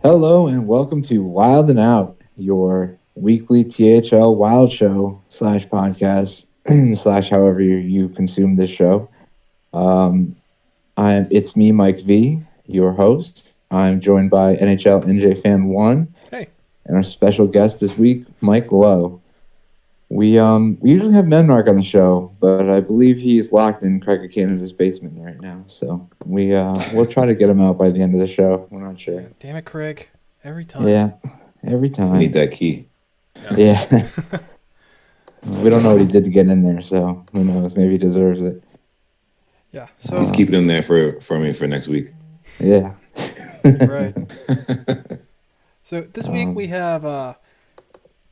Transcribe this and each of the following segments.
Hello and welcome to Wildin Out, your weekly THL Wild Show slash podcast slash however you consume this show. Um, it's me, Mike V, your host. I'm joined by NHL NJ Fan One Hey. and our special guest this week, MikeLowe. We usually have Menmark on the show, but I believe he's locked in Craig Canada's basement right now. So we'll try to get him out by the end of the show. We're not sure. Yeah, damn it, Craig. Every time. Yeah, every I time. need that key. Yeah. We don't know what he did to get in there, so who knows? Maybe he deserves it. Yeah. So He's keeping him there for me for next week. Yeah. right. So this week we have a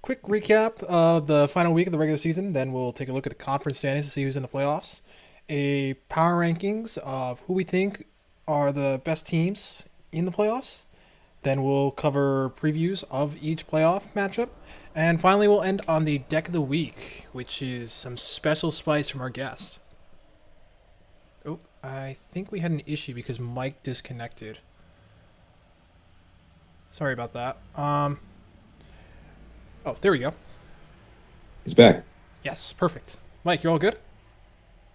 quick recap of the final week of the regular season. Then we'll take a look at the conference standings to see who's in the playoffs. A power rankings of who we think are the best teams in the playoffs. Then we'll cover previews of each playoff matchup. And finally, we'll end on the deck of the week, which is some special spice from our guest. Oh, I think we had an issue because Mike disconnected. Sorry about that. Oh, there we go. He's back. Yes, perfect. Mike, you're all good?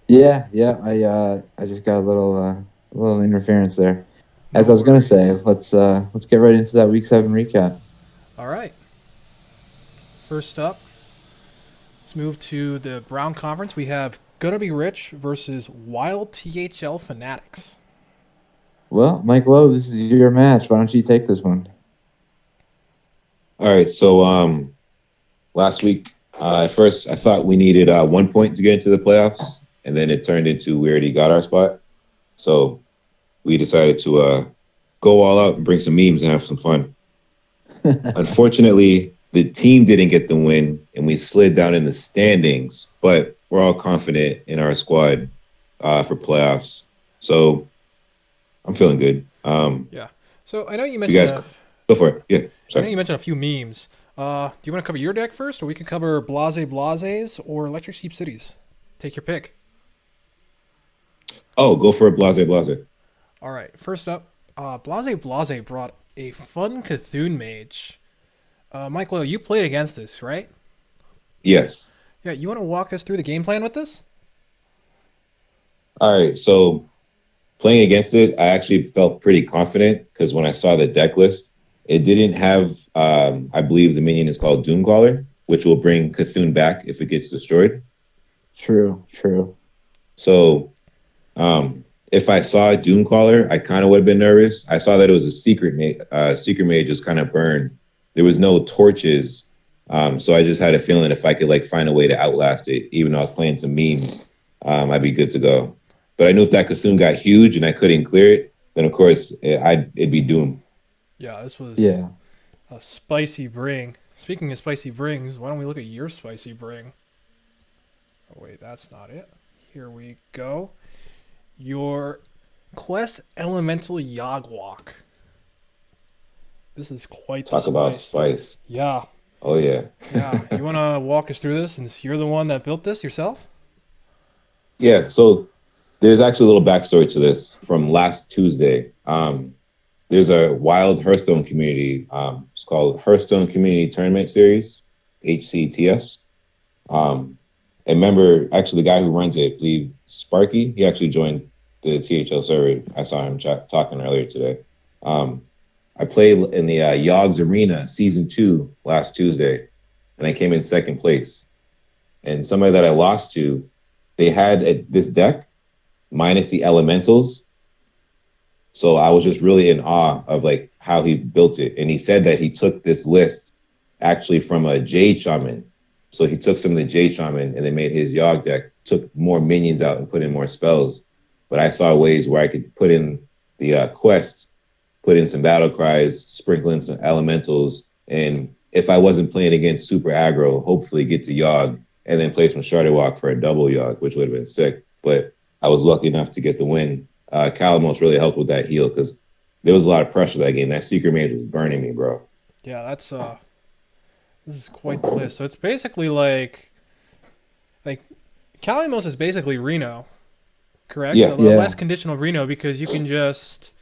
Yeah. I just got a little interference there. As I was gonna say, let's get right into that Week 7 recap. All right. First up, let's move to the Brown Conference. We have Gonna Be Rich versus Wild THL Fanatics. Well, Mike Lowe, this is your match. Why don't you take this one? All right. So last week, at first I thought we needed 1 point to get into the playoffs, and then it turned into we already got our spot. So we decided to go all out and bring some memes and have some fun. Unfortunately, the team didn't get the win, and we slid down in the standings. But we're all confident in our squad for playoffs. So I'm feeling good. Yeah. So I know you mentioned. Go for it. Yeah. I know you mentioned a few memes. Do you want to cover your deck first, or we can cover Blase Blases or Electric Sheep Cities? Take your pick. Oh, go for it, Blase. All right. First up, Blase Blase brought a fun Cthulhu mage. Mike Lowe, you played against this, right? Yes. Yeah. You want to walk us through the game plan with this? All right. So playing against it, I actually felt pretty confident because when I saw the deck list, it didn't have, I believe the minion is called Doomcaller, which will bring Cthulhu back if it gets destroyed. True. So if I saw Doomcaller, I kind of would have been nervous. I saw that it was a secret mage was kind of burned. There was no torches. So I just had a feeling if I could find a way to outlast it, even though I was playing some memes, I'd be good to go. But I knew if that Cthulhu got huge and I couldn't clear it, then of course it'd be Doom. Yeah, this was Yeah. a spicy bring. Speaking of spicy brings, why don't we look at your spicy bring? Oh, wait, that's not it. Here we go. Your Quest Elemental Yogwalk. This is quite the Talk spice. about spice. Yeah. Oh, yeah. Yeah. You want to walk us through this since you're the one that built this yourself? Yeah, so there's actually a little backstory to this from last Tuesday. There's a wild Hearthstone community. It's called Hearthstone Community Tournament Series, HCTS. A member, actually the guy who runs it, I believe Sparky, he actually joined the THL server. I saw him talking earlier today. I played in the Yogg's Arena Season 2 last Tuesday, and I came in second place. And somebody that I lost to, they had this deck minus the elementals. So I was just really in awe of how he built it. And he said that he took this list actually from a Jade Shaman. So he took some of the Jade Shaman and then made his Yogg deck, took more minions out and put in more spells. But I saw ways where I could put in the quest, put in some battle cries, sprinkle in some elementals. And if I wasn't playing against super aggro, hopefully get to Yogg and then play some Sharded Walk for a double Yogg, which would have been sick. But I was lucky enough to get the win. Calamos really helped with that heal because there was a lot of pressure that game. That Secret Mage was burning me, bro. Yeah, that's this is quite the list. So it's basically like Calamos is basically Reno, correct? Yeah. A less conditional Reno because you can just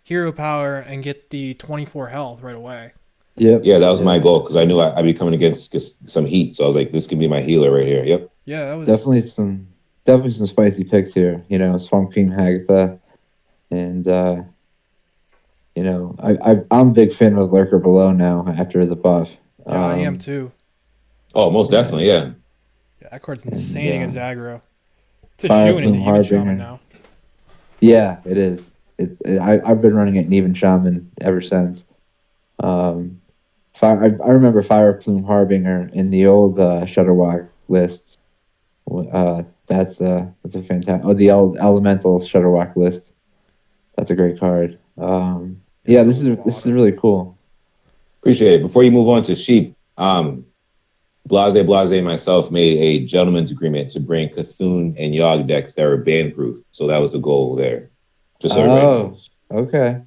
hero power and get the 24 health right away. Yep. Yeah, that was my goal because I knew I'd be coming against some heat. So I was like, this can be my healer right here. Yep. Yeah, that was definitely some spicy picks here. Swamp King Hagatha, and I'm a big fan of Lurker Below now after the buff. Yeah, I am too. Oh, most definitely, yeah. Yeah, that card's insane against aggro. It's a Fire shoe and it's an Plume even shaman Harbinger. now. Yeah, it is. I've been running it in even shaman ever since. I remember Fire Plume Harbinger in the old Shutterwalk lists. That's a fantastic. Oh, the Elemental Shutterwalk list. That's a great card. This is really cool. Appreciate it. Before you move on to Sheep, Blase and myself made a gentleman's agreement to bring Cthulhu and Yogg decks that were ban proof. So that was the goal there. Just so everybody knows. Okay.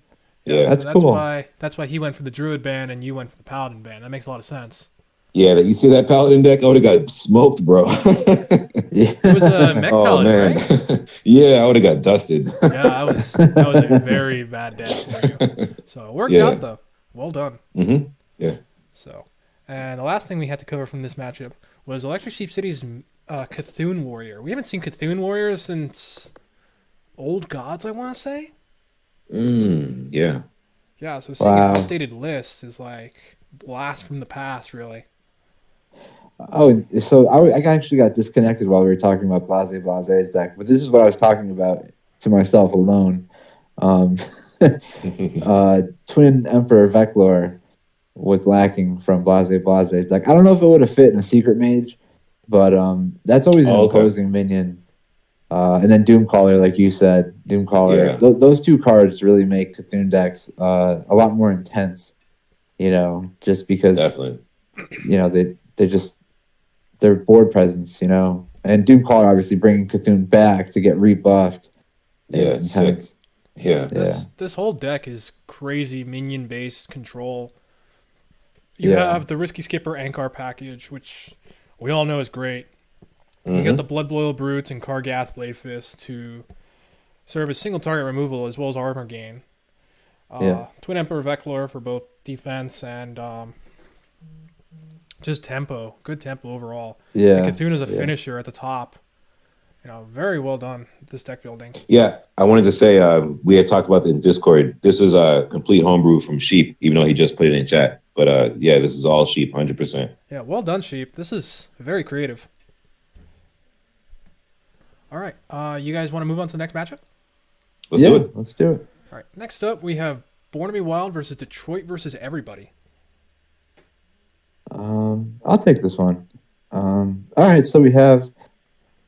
Yeah, that's cool. That's why he went for the Druid ban and you went for the Paladin ban. That makes a lot of sense. Yeah, you see that Paladin deck? I would have got smoked, bro. It was a mech Paladin, right? Yeah, I would have got dusted. Yeah, that was a very bad deck for you. So it worked out though. Well done. Mm-hmm. Yeah. So, and the last thing we had to cover from this matchup was Electric Sheep City's Cthulhu Warrior. We haven't seen Cthulhu Warrior since Old Gods, I want to say. Yeah. Yeah, so seeing an updated list is like blast from the past, really. Oh, so I actually got disconnected while we were talking about Blase's deck, but this is what I was talking about to myself alone. Twin Emperor Veclor was lacking from Blase's deck. I don't know if it would have fit in a Secret Mage, but that's always an imposing minion. And then Doomcaller, like you said, Doomcaller. Yeah. Those two cards really make Cthulhu decks a lot more intense. Just because definitely, their board presence. And Doomcaller obviously bringing Cthulhu back to get rebuffed. Yeah, it's intense. Yeah. This whole deck is crazy minion based control. You have the Risky Skipper Ankar package, which we all know is great. You got the Blood Boil Brutes and Kargath Bladefist to serve as single target removal as well as armor gain. Twin Emperor Veclor for both defense and just tempo. Good tempo overall. Yeah. And Cthulhu is a finisher at the top. Very well done, this deck building. Yeah, I wanted to say we had talked about it in Discord. This is a complete homebrew from Sheep, even though he just put it in chat. But this is all Sheep, 100%. Yeah, well done, Sheep. This is very creative. All right, you guys want to move on to the next matchup? Let's do it. Let's do it. All right, next up we have Born to Be Wild versus Detroit versus Everybody. I'll take this one. All right, so we have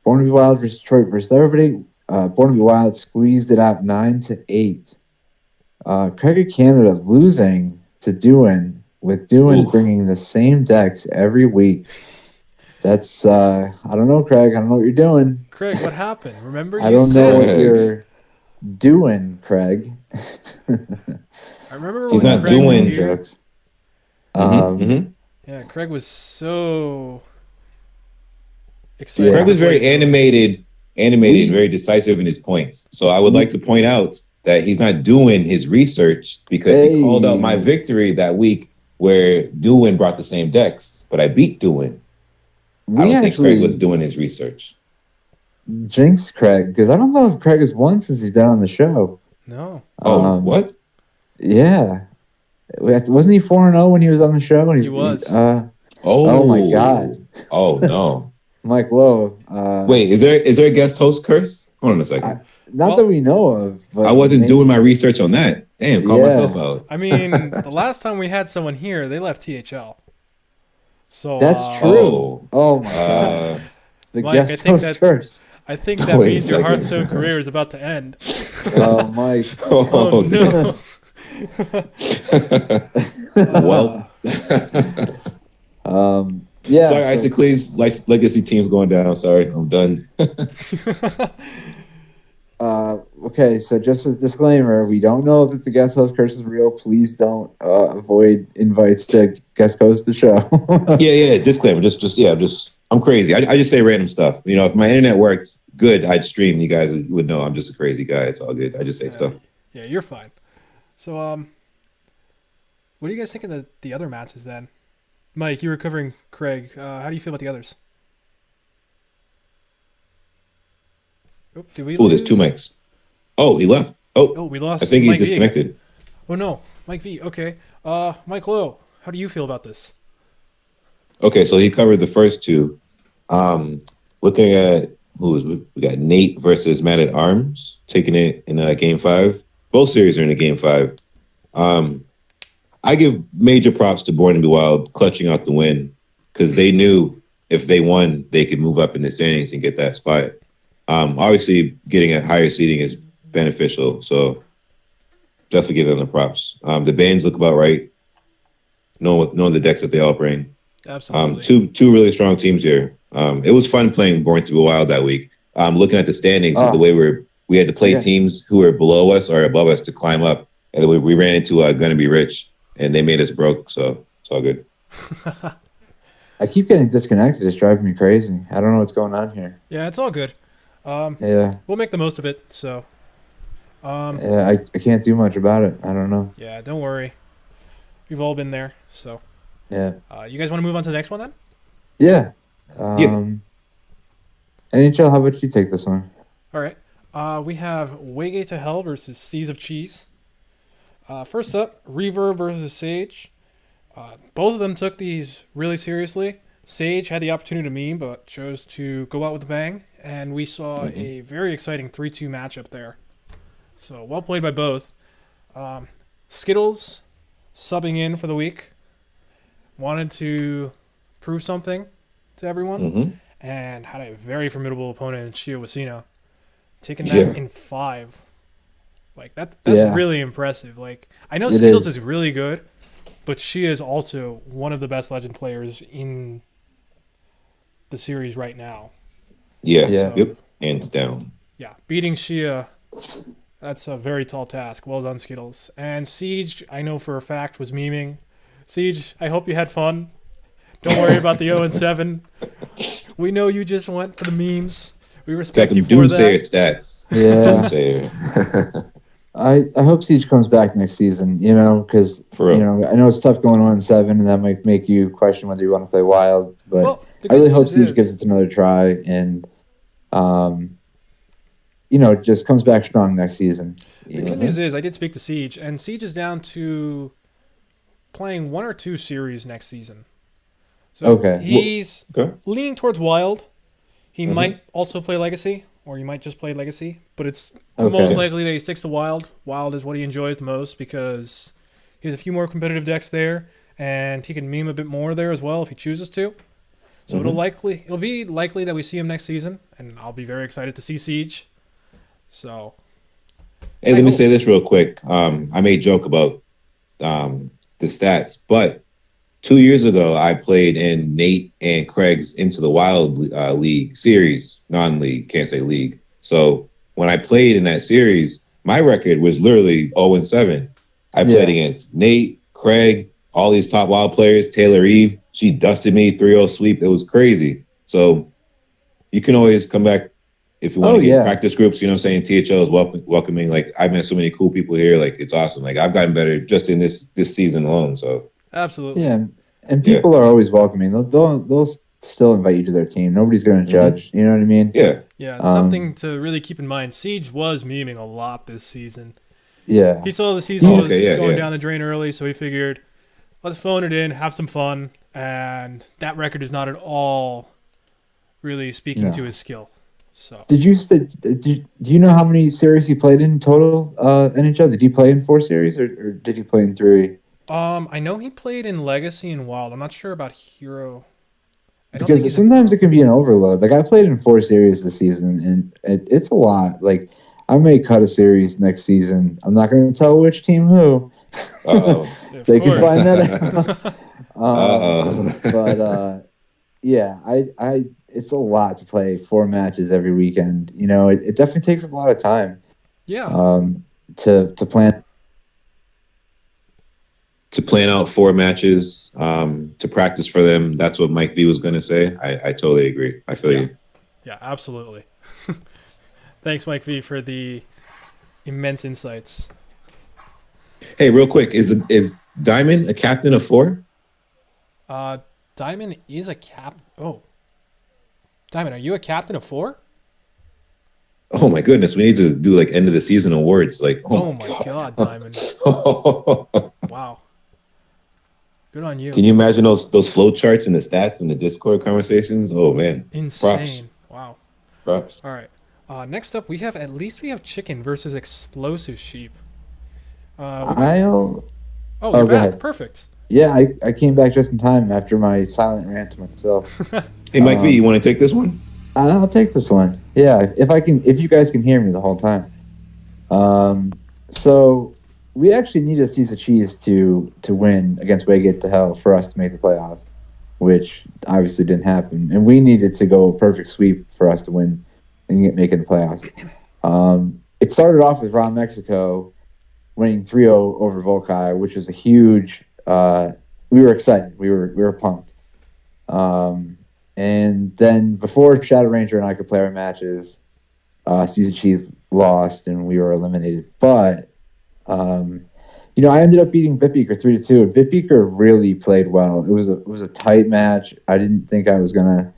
Born to Be Wild versus Detroit versus Everybody. Born to Be Wild squeezed it out 9-8. Craig of Canada losing to Doohan, with Doohan bringing the same decks every week. That's I don't know, Craig. I don't know what you're doing. Craig, what happened? Remember, I don't know what you're doing, Craig. I remember he's when not Craig doing was here. jokes. Yeah, Craig was so excited. Craig was very animated, very decisive in his points. So I would like to point out that he's not doing his research because he called out my victory that week where Doohan brought the same decks, but I beat Doohan. I don't think Craig was doing his research. Jinx Craig, because I don't know if Craig has won since he's been on the show. No. What? Yeah. Wasn't he 4-0 when he was on the show? He was. Oh my God. Oh no. MikeLowe. Wait, is there a guest host curse? Hold on a second. Not that we know of. But I wasn't doing my research on that. Damn, call myself out. I mean, the last time we had someone here, they left THL. So that's true. Oh my God. The Mike, guest host curse. I think that means your Hearthstone career is about to end. Oh, Mike. Oh no. Well. Yeah. Sorry, Isaac Cleese, legacy team's going down. Sorry, I'm done. Okay, so just a disclaimer, we don't know that the guest host curse is real. Please don't avoid invites to guest host the show. Yeah, disclaimer. I'm crazy. I just say random stuff. If my internet worked good, I'd stream. You guys would know I'm just a crazy guy. It's all good. I just say stuff. Yeah, you're fine. So, what do you guys think of the other matches then? Mike, you were covering Craig. How do you feel about the others? Oh, did we lose? There's two mics. Oh, he left. Oh, we lost. I think he Mike disconnected. V. Oh no, Mike V. Okay. MikeLowe, how do you feel about this? Okay, so he covered the first two. Looking at we got Nate versus Man at Arms taking it in Game 5. Both series are in a Game 5. I give major props to Born to Be Wild clutching out the win because they knew if they won, they could move up in the standings and get that spot. Obviously, getting a higher seeding is beneficial, so definitely give them the props. The bands look about right, knowing the decks that they all bring. Absolutely. Two really strong teams here. It was fun playing Born to Be Wild that week. Looking at the standings, the way we had to play teams who were below us or above us to climb up, and we ran into Gonna Be Rich, and they made us broke. So it's all good. I keep getting disconnected. It's driving me crazy. I don't know what's going on here. Yeah, it's all good. Yeah. We'll make the most of it. So. Yeah, I can't do much about it. I don't know. Yeah, don't worry. We've all been there. So. Yeah. You guys want to move on to the next one then? Yeah. NHL, how about you take this one? All right. We have Waygate to Hell versus Seas of Cheese. First up, Reverb versus Sage. Both of them took these really seriously. Sage had the opportunity to meme, but chose to go out with a bang, and we saw a very exciting 3-2 matchup there. So, well played by both. Skittles, subbing in for the week, wanted to prove something to everyone, and had a very formidable opponent in Shio Wasino, taking that in 5. Like, that's really impressive. Like, I know Skittles is really good, but she is also one of the best Legend players in the series right now. Yep. Hands down. Yeah, beating Shia, that's a very tall task. Well done, Skittles. And Siege, I know for a fact, was memeing. Siege, I hope you had fun. Don't worry about the 0-7. We know you just went for the memes. We respect you for Doomsayer that. Stats. Yeah. I hope Siege comes back next season, because, I know it's tough going 1-7, and that might make you question whether you want to play Wild, but I really hope Siege gives it another try and, just comes back strong next season. The good news is I did speak to Siege, and Siege is down to playing 1 or 2 series next season. So he's leaning towards Wild. He might also play Legacy, or he might just play Legacy, but it's most likely that he sticks to Wild. Wild is what he enjoys the most because he has a few more competitive decks there, and he can meme a bit more there as well if he chooses to. So it'll be likely that we see him next season, and I'll be very excited to see Siege. So, hey, let me say this real quick. I made a joke about the stats, but 2 years ago, I played in Nate and Craig's Into the Wild League series, non-league, can't say league. So when I played in that series, my record was literally 0-7. I played against Nate, Craig, all these top Wild players, Taylor Eve. She dusted me 3-0 sweep. It was crazy. So you can always come back if you want to get practice groups. You know what I'm saying? THL is welcoming. Like, I've met so many cool people here. Like, it's awesome. Like, I've gotten better just in this season alone. So absolutely. Yeah, and people are always welcoming. They'll still invite you to their team. Nobody's going to judge. You know what I mean? Yeah. Yeah, it's something to really keep in mind. Siege was memeing a lot this season. Yeah. He saw the season was going down the drain early, so he figured, let's phone it in, have some fun, and that record is not at all really speaking to his skill. So, do you know how many series he played in total? NHL? Did he play in 4 series or did he play in 3? I know he played in Legacy and Wild. I'm not sure about Hero. Because sometimes it can be an overload. Like, I played in 4 series this season, and it's a lot. Like, I may cut a series next season. I'm not going to tell which team who. They can find that out. But yeah, I it's a lot to play 4 matches every weekend. It definitely takes up a lot of time. Yeah. To plan. To plan out 4 matches, to practice for them. That's what Mike V was going to say. I totally agree. I feel you. Yeah, absolutely. Thanks, Mike V, for the immense insights. Hey, real quick, is Diamond a captain of 4? Diamond is a cap. Oh, Diamond, are you a captain of 4? Oh my goodness, we need to do like end of the season awards. Like, oh Oh my my God, god. Diamond. Wow. Good on you. Can you imagine those flow charts and the stats and the Discord conversations? Oh man, props, Insane. Wow. props. All right. Next up, we have chicken versus explosive sheep. We might. I'll. Oh, you're Oh, go back. ahead. Perfect. Yeah, I came back just in time after my silent rant to myself. Hey, Mike V, you want to take this one? I'll take this one. Yeah, if I can, if you guys can hear me the whole time. So we actually need a Cesar Cheese to win against Waygate to Hell for us to make the playoffs, which obviously didn't happen, and we needed to go a perfect sweep for us to win and making the playoffs. It started off with Raw Mexico winning 3-0 over Volkai, which was a huge. We were excited. We were pumped. And then before Shadow Ranger and I could play our matches, Cesar Cheese lost and we were eliminated. But I ended up beating Bitbeaker 3-2. And Bitbeaker really played well. It was a tight match. I didn't think I was gonna.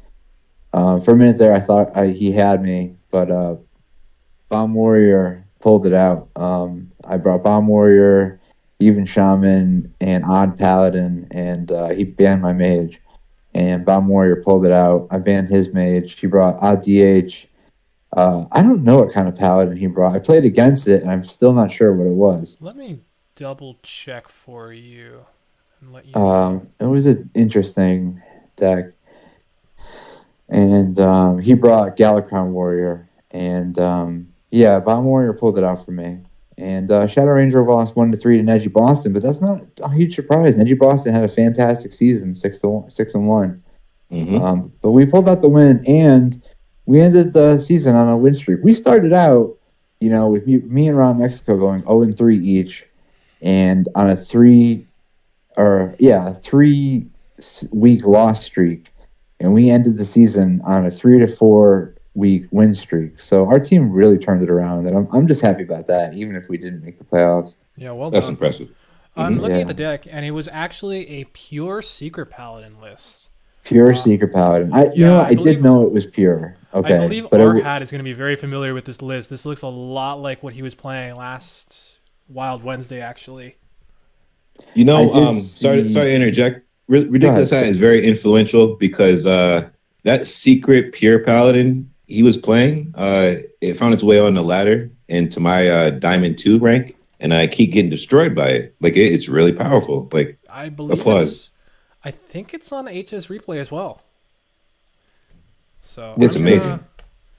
For a minute there, I thought he had me, but Bomb Warrior pulled it out. I brought Bomb Warrior, Even Shaman, and Odd Paladin, and he banned my mage. And Bomb Warrior pulled it out. I banned his mage. He brought Odd DH. I don't know what kind of paladin he brought. I played against it, and I'm still not sure what it was. Let me double check for you and let you know. It was an interesting deck. And he brought Galacron Warrior. And Bomb Warrior pulled it out for me. And Shadow Ranger lost 1-3 to Neji Boston, but that's not a huge surprise. Neji Boston had a fantastic season, 6-1. But we pulled out the win, and we ended the season on a win streak. We started out, with me and Ron Mexico going 0-3 each, and on a 3-week loss streak, and we ended the season on a 3 to 4 week win streak. So our team really turned it around, and I'm just happy about that, even if we didn't make the playoffs. Yeah, well done. That's impressive. I'm looking at the deck, and it was actually a pure Secret Paladin list. Pure Secret Paladin. I did know it was pure. Okay, I believe Arhat is going to be very familiar with this list. This looks a lot like what he was playing last Wild Wednesday, actually. Sorry to interject. Ridiculous Hat is very influential because that Secret Pure Paladin he was playing, it found its way on the ladder into my Diamond 2 rank, and I keep getting destroyed by it. Like, it's really powerful. Like, I believe applause. I think it's on HS Replay as well. So it's amazing.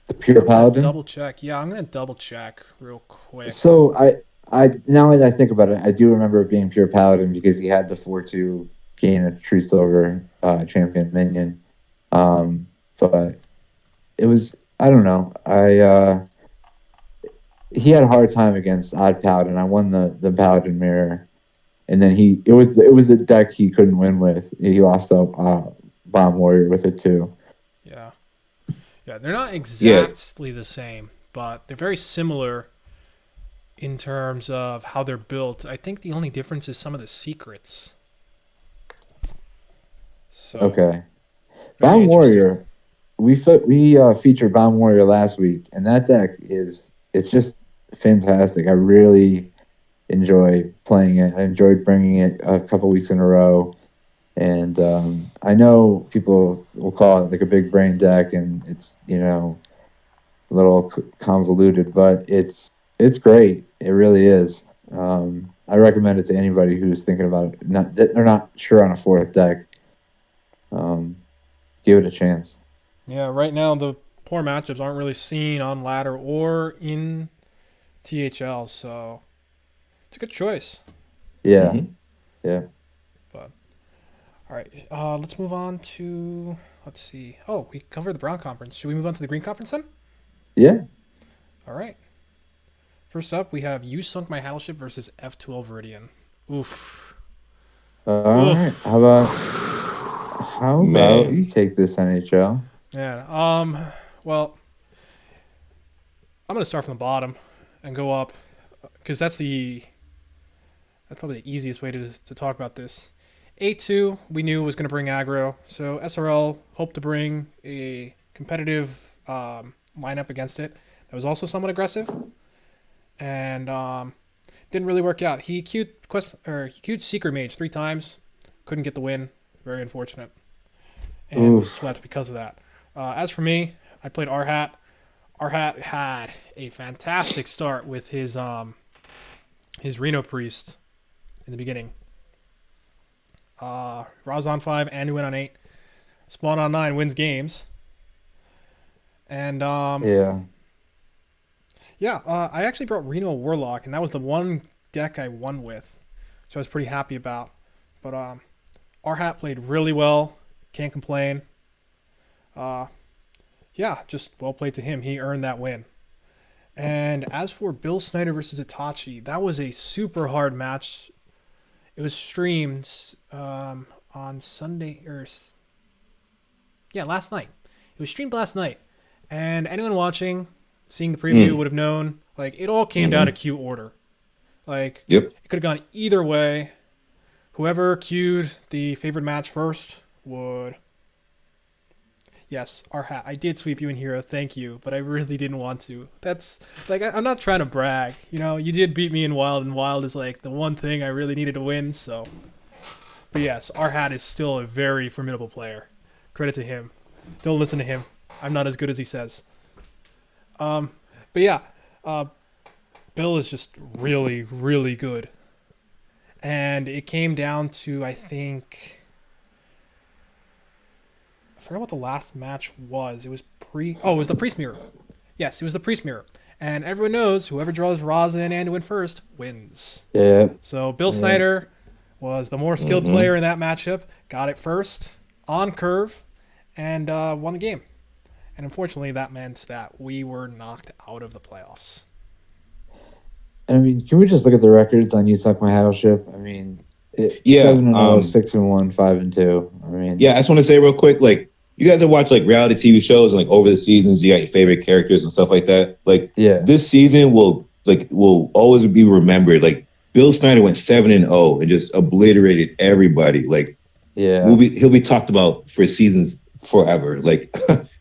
The Pure Paladin? Double check. Yeah, I'm going to double check real quick. So, I now that I think about it, I do remember it being Pure Paladin because he had the 4-2 gain a True Silver champion minion. But it was, I don't know. He had a hard time against Odd Paladin. I won the Paladin mirror, and then it was a deck he couldn't win with. He lost a Bomb Warrior with it too. Yeah, they're not exactly the same, but they're very similar in terms of how they're built. I think the only difference is some of the secrets. So, okay, Bomb Warrior. We featured Bomb Warrior last week, and that deck it's just fantastic. I really enjoy playing it. I enjoyed bringing it a couple weeks in a row, and I know people will call it like a big brain deck, and it's a little convoluted, but it's great. It really is. I recommend it to anybody who's thinking about it. They're not sure on a fourth deck. Give it a chance. Yeah, right now the poor matchups aren't really seen on ladder or in THL, so it's a good choice. Yeah, yeah. But all right, let's move on to see. Oh, we covered the brown conference. Should we move on to the green conference then? Yeah. All right. First up, we have You Sunk My Battleship versus F12 Viridian. Oof. All right. How about you take this, NHL? Yeah. Well, I'm gonna start from the bottom and go up because that's the That's probably the easiest way to talk about this. A2, we knew was going to bring aggro, so SRL hoped to bring a competitive lineup against it that was also somewhat aggressive, and didn't really work out. He queued Secret Mage 3 times, couldn't get the win. Very unfortunate, and was swept because of that. As for me, I played Arhat. Arhat had a fantastic start with his Reno Priest in the beginning. Raz on 5, Anduin on 8, Spawn on 9 wins games. And I actually brought Reno Warlock, and that was the one deck I won with, which I was pretty happy about. But Arhat played really well, can't complain. Just well played to him. He earned that win. And as for Bill Snyder versus Itachi, that was a super hard match. It was streamed on Sunday last night. It was streamed last night, and anyone watching, seeing the preview would have known. Like, it all came down to queue order. Like, It could have gone either way. Whoever queued the favorite match first would. Yes, Arhat, I did sweep you in Hero, thank you, but I really didn't want to. That's, like, I'm not trying to brag. You know, you did beat me in Wild, and Wild is, like, the one thing I really needed to win, so. But yes, Arhat is still a very formidable player. Credit to him. Don't listen to him. I'm not as good as he says. Bill is just really, really good. And it came down to, I think... I forgot what the last match was. It was it was the Priest Mirror. Yes, it was the Priest Mirror. And everyone knows whoever draws Raza and Anduin first wins. Yeah. So Bill Snyder was the more skilled player in that matchup, got it first, on curve, and won the game. And unfortunately, that meant that we were knocked out of the playoffs. I mean, can we just look at the records on You Suck My Battleship? I mean, 7-0, 6-1, 5-2. I mean, I just want to say real quick, like, you guys have watched like reality TV shows and like over the seasons, you got your favorite characters and stuff like that. Like, this season will always be remembered. Like, Bill Snyder went 7-0 and just obliterated everybody. Like, he'll be talked about for seasons forever. Like,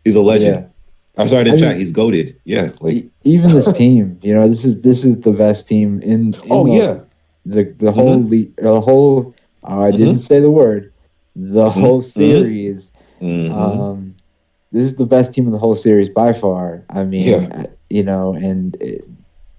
he's a legend. Yeah. I'm sorry to chat. He's goated. Yeah, like even this team. You know, this is the best team in the whole. I didn't say the word. The whole series. This is the best team in the whole series by far. I mean, and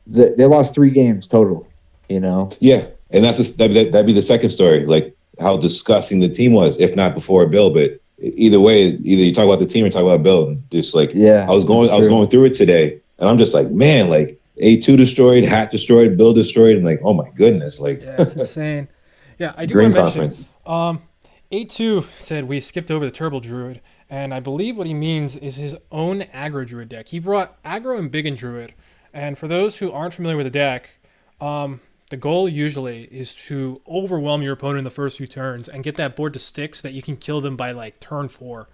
they lost 3 games total. You know. Yeah, and that'd be the second story. Like how disgusting the team was, if not before Bill. But either way, either you talk about the team or talk about Bill. And just like I was going through it today, and I'm just like, man, like A2 destroyed, Hat destroyed, Bill destroyed, and like, oh my goodness, like it's insane. Yeah, I do want to mention. A2 said we skipped over the Turbo Druid, and I believe what he means is his own aggro Druid deck. He brought aggro and Biggin Druid, and for those who aren't familiar with the deck, the goal usually is to overwhelm your opponent in the first few turns and get that board to stick so that you can kill them by like turn 4.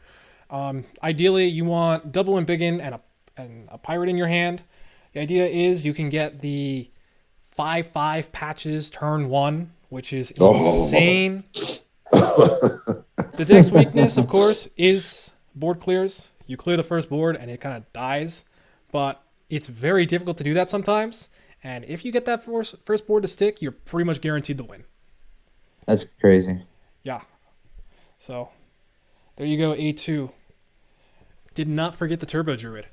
Ideally, you want double and Biggin and a Pirate in your hand. The idea is you can get the 5/5 patches turn 1, which is insane. The deck's weakness, of course, is board clears. You clear the first board and it kind of dies, but it's very difficult to do that sometimes. And if you get that first board to stick, you're pretty much guaranteed to win. That's crazy. Yeah. So there you go, A2. Did not forget the Turbo Druid.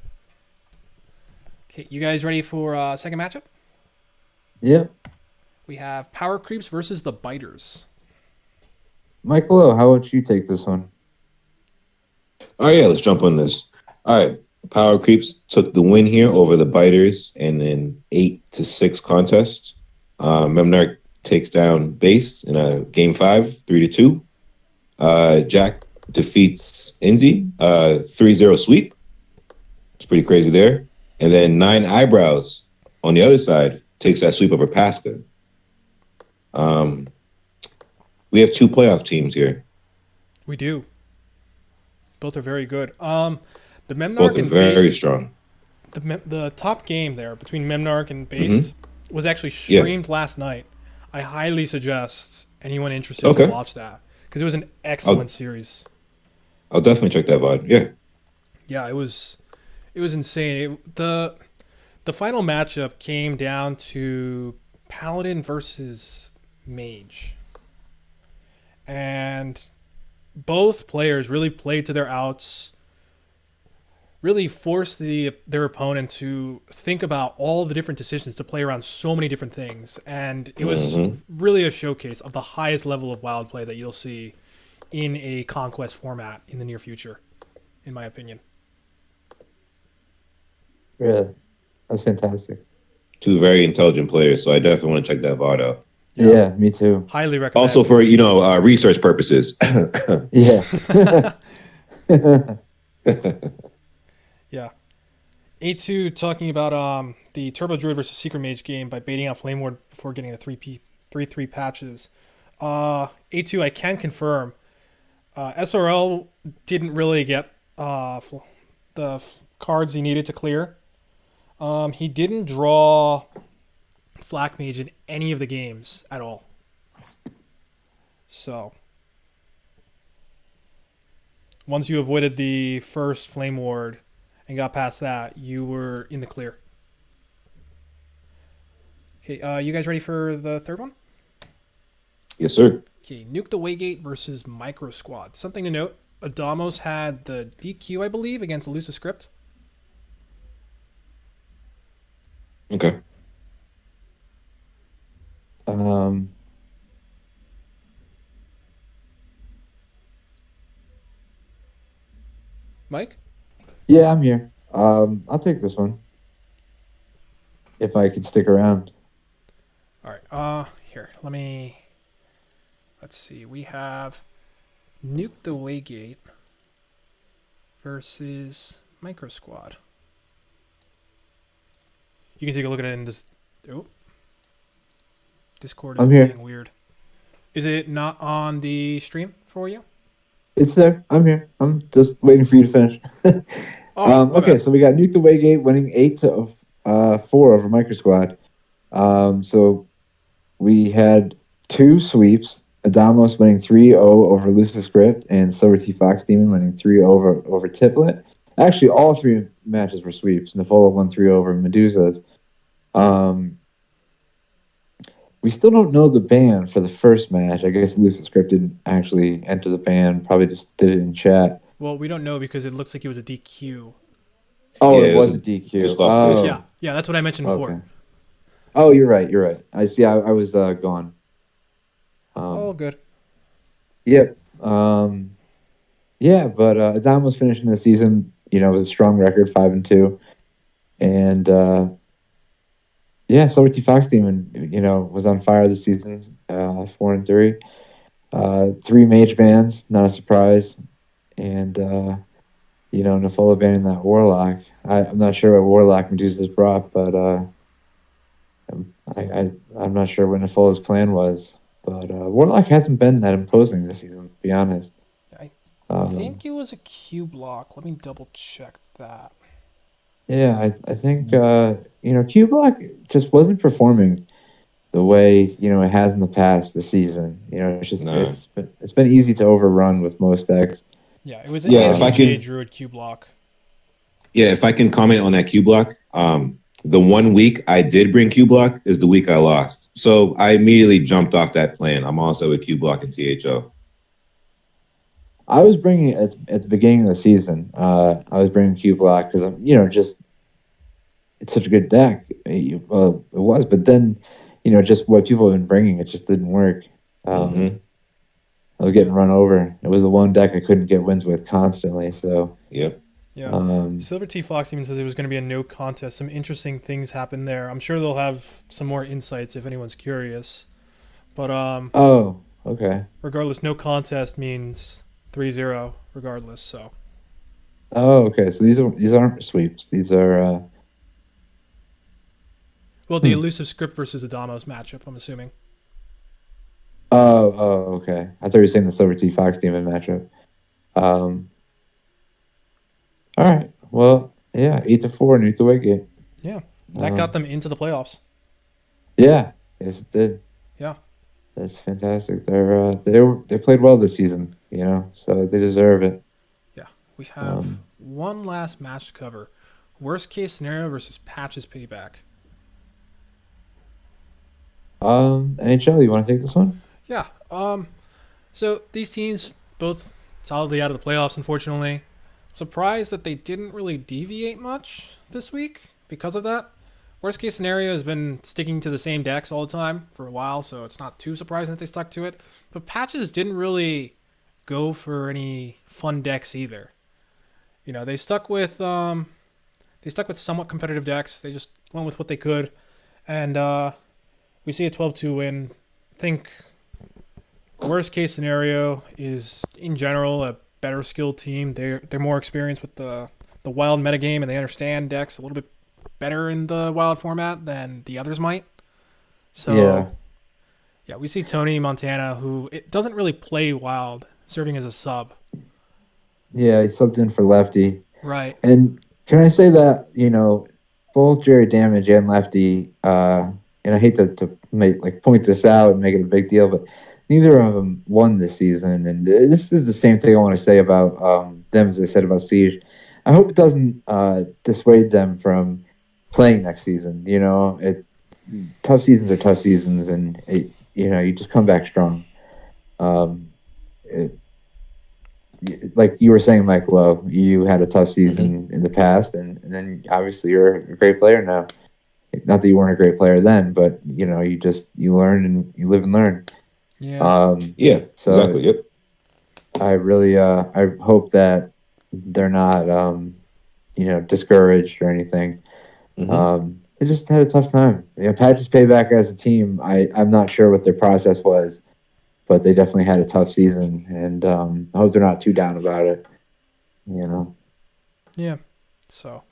Okay, you guys ready for second matchup? Yep. We have Power Creeps versus the Biters. MikeLowe, how about you take this one? Oh yeah, let's jump on this. All right, Power Creeps took the win here over the Biters in an 8-6 contest. Memnarch takes down Base in a game 5, 3-2. Jack defeats Inzi, 3-0 sweep. It's pretty crazy there. And then 9 Eyebrows on the other side takes that sweep over Pasca. We have 2 playoff teams here. We do. Both are very good. The Memnarch Both are and very Base, strong. The top game there between Memnarch and Base was actually streamed last night. I highly suggest anyone interested to watch that because it was an excellent series. I'll definitely check that VOD. Yeah. Yeah, it was insane. The final matchup came down to Paladin versus Mage. And both players really played to their outs, really forced their opponent to think about all the different decisions to play around so many different things. And it was really a showcase of the highest level of wild play that you'll see in a Conquest format in the near future, in my opinion. Really? That's fantastic. Two very intelligent players, so I definitely want to check that VOD out. Yeah, me too. Highly recommend. Also for, research purposes. Yeah. Yeah. A2 talking about the Turbo Druid versus Secret Mage game by baiting out Flame Ward before getting the 3-3 patches. A2, I can confirm, SRL didn't really get the cards he needed to clear. He didn't draw Flak Mage in any of the games at all. So, once you avoided the first Flame Ward and got past that, you were in the clear. Okay, you guys ready for the third one? Yes, sir. Okay, Nuke the Waygate versus Micro Squad. Something to note, Adamos had the DQ, I believe, against Elusive Script. Okay. Mike? Yeah, I'm here. I'll take this one. If I could stick around. All right. Here, let's see. We have Nuke the Waygate versus Micro Squad. You can take a look at it in this. Oh, Discord is being weird. Is it not on the stream for you? It's there. I'm here. I'm just waiting for you to finish. Okay, so we got Nuke the Waygate winning 8-4 over Micro Squad. So we had two sweeps. Adamos winning 3-0 over Elusive Script, and Silver T Fox Demon winning 3-0 over Tiplet. Actually, all three matches were sweeps. Nifola won 3-0 over Medusas. We still don't know the ban for the first match. I guess Elusive Script didn't actually enter the ban. Probably just did it in chat. Well, we don't know because it looks like it was a DQ. Oh, yeah, it was a DQ. Oh. Yeah, that's what I mentioned before. Oh, you're right. I see. I was gone. Good. Yep. Yeah, but Adam was finishing the season, with a strong record, 5-2, and Silver T Fox Demon, was on fire this season, 4-3. 3 mage bans, not a surprise, and Nifola banning that Warlock. I'm not sure what Warlock Medusa's brought, but I'm not sure what Nifola's plan was. But Warlock hasn't been that imposing this season, to be honest. I think it was a Q block. Let me double check that. Yeah, I think Q block just wasn't performing the way it has in the past this season. It's just it's been easy to overrun with most decks. Yeah, it was an anti-J Druid Q block. Yeah, if I can comment on that Q block, the 1 week I did bring Q block is the week I lost. So I immediately jumped off that plan. I'm also with Q block and THO. I was bringing it at the beginning of the season. I was bringing Q block because just it's such a good deck. Well, it was, but then just what people have been bringing, it just didn't work. I was getting run over. It was the one deck I couldn't get wins with constantly. So yep. Yeah. Silver T Fox even says it was going to be a no contest. Some interesting things happened there. I'm sure they'll have some more insights if anyone's curious. But oh, okay. Regardless, no contest means 3-0 regardless. So. Oh, okay. So these aren't sweeps. These are. Well, the Elusive Script versus Adamos matchup, I'm assuming. Oh, okay. I thought you were saying the Silver T Fox Demon matchup. All right. Well, yeah, 8-4, Nuke the Waygate. Yeah, that got them into the playoffs. Yeah, yes, it did. Yeah. That's fantastic. They played well this season, so they deserve it. Yeah, we have one last match to cover. Worst case scenario versus Patch's payback. NHL, you want to take this one? Yeah. So these teams both solidly out of the playoffs, unfortunately. Surprised that they didn't really deviate much this week because of that. Worst case scenario has been sticking to the same decks all the time for a while, so it's not too surprising that they stuck to it. But Patches didn't really go for any fun decks either. They stuck with somewhat competitive decks. They just went with what they could, and we see a 12-2 win. I think worst case scenario is in general a better skilled team. They're more experienced with the wild metagame, and they understand decks a little bit better in the wild format than the others might. So yeah, we see Tony Montana, who it doesn't really play wild, serving as a sub. Yeah, he subbed in for Lefty. Right. And can I say that, both Jerry Damage and Lefty, and I hate to point this out and make it a big deal, but neither of them won this season. And this is the same thing I want to say about them as I said about Siege. I hope it doesn't dissuade them from playing next season. Tough seasons are tough seasons, and you just come back strong. Like you were saying, MikeLowe, you had a tough season in the past, and then obviously you're a great player now. Not that you weren't a great player then, but you learn and you live and learn. Yeah. So exactly. Yep. I really I hope that they're not discouraged or anything. They just had a tough time. Patches Payback as a team, I'm not sure what their process was, but they definitely had a tough season, and I hope they're not too down about it. Yeah. So.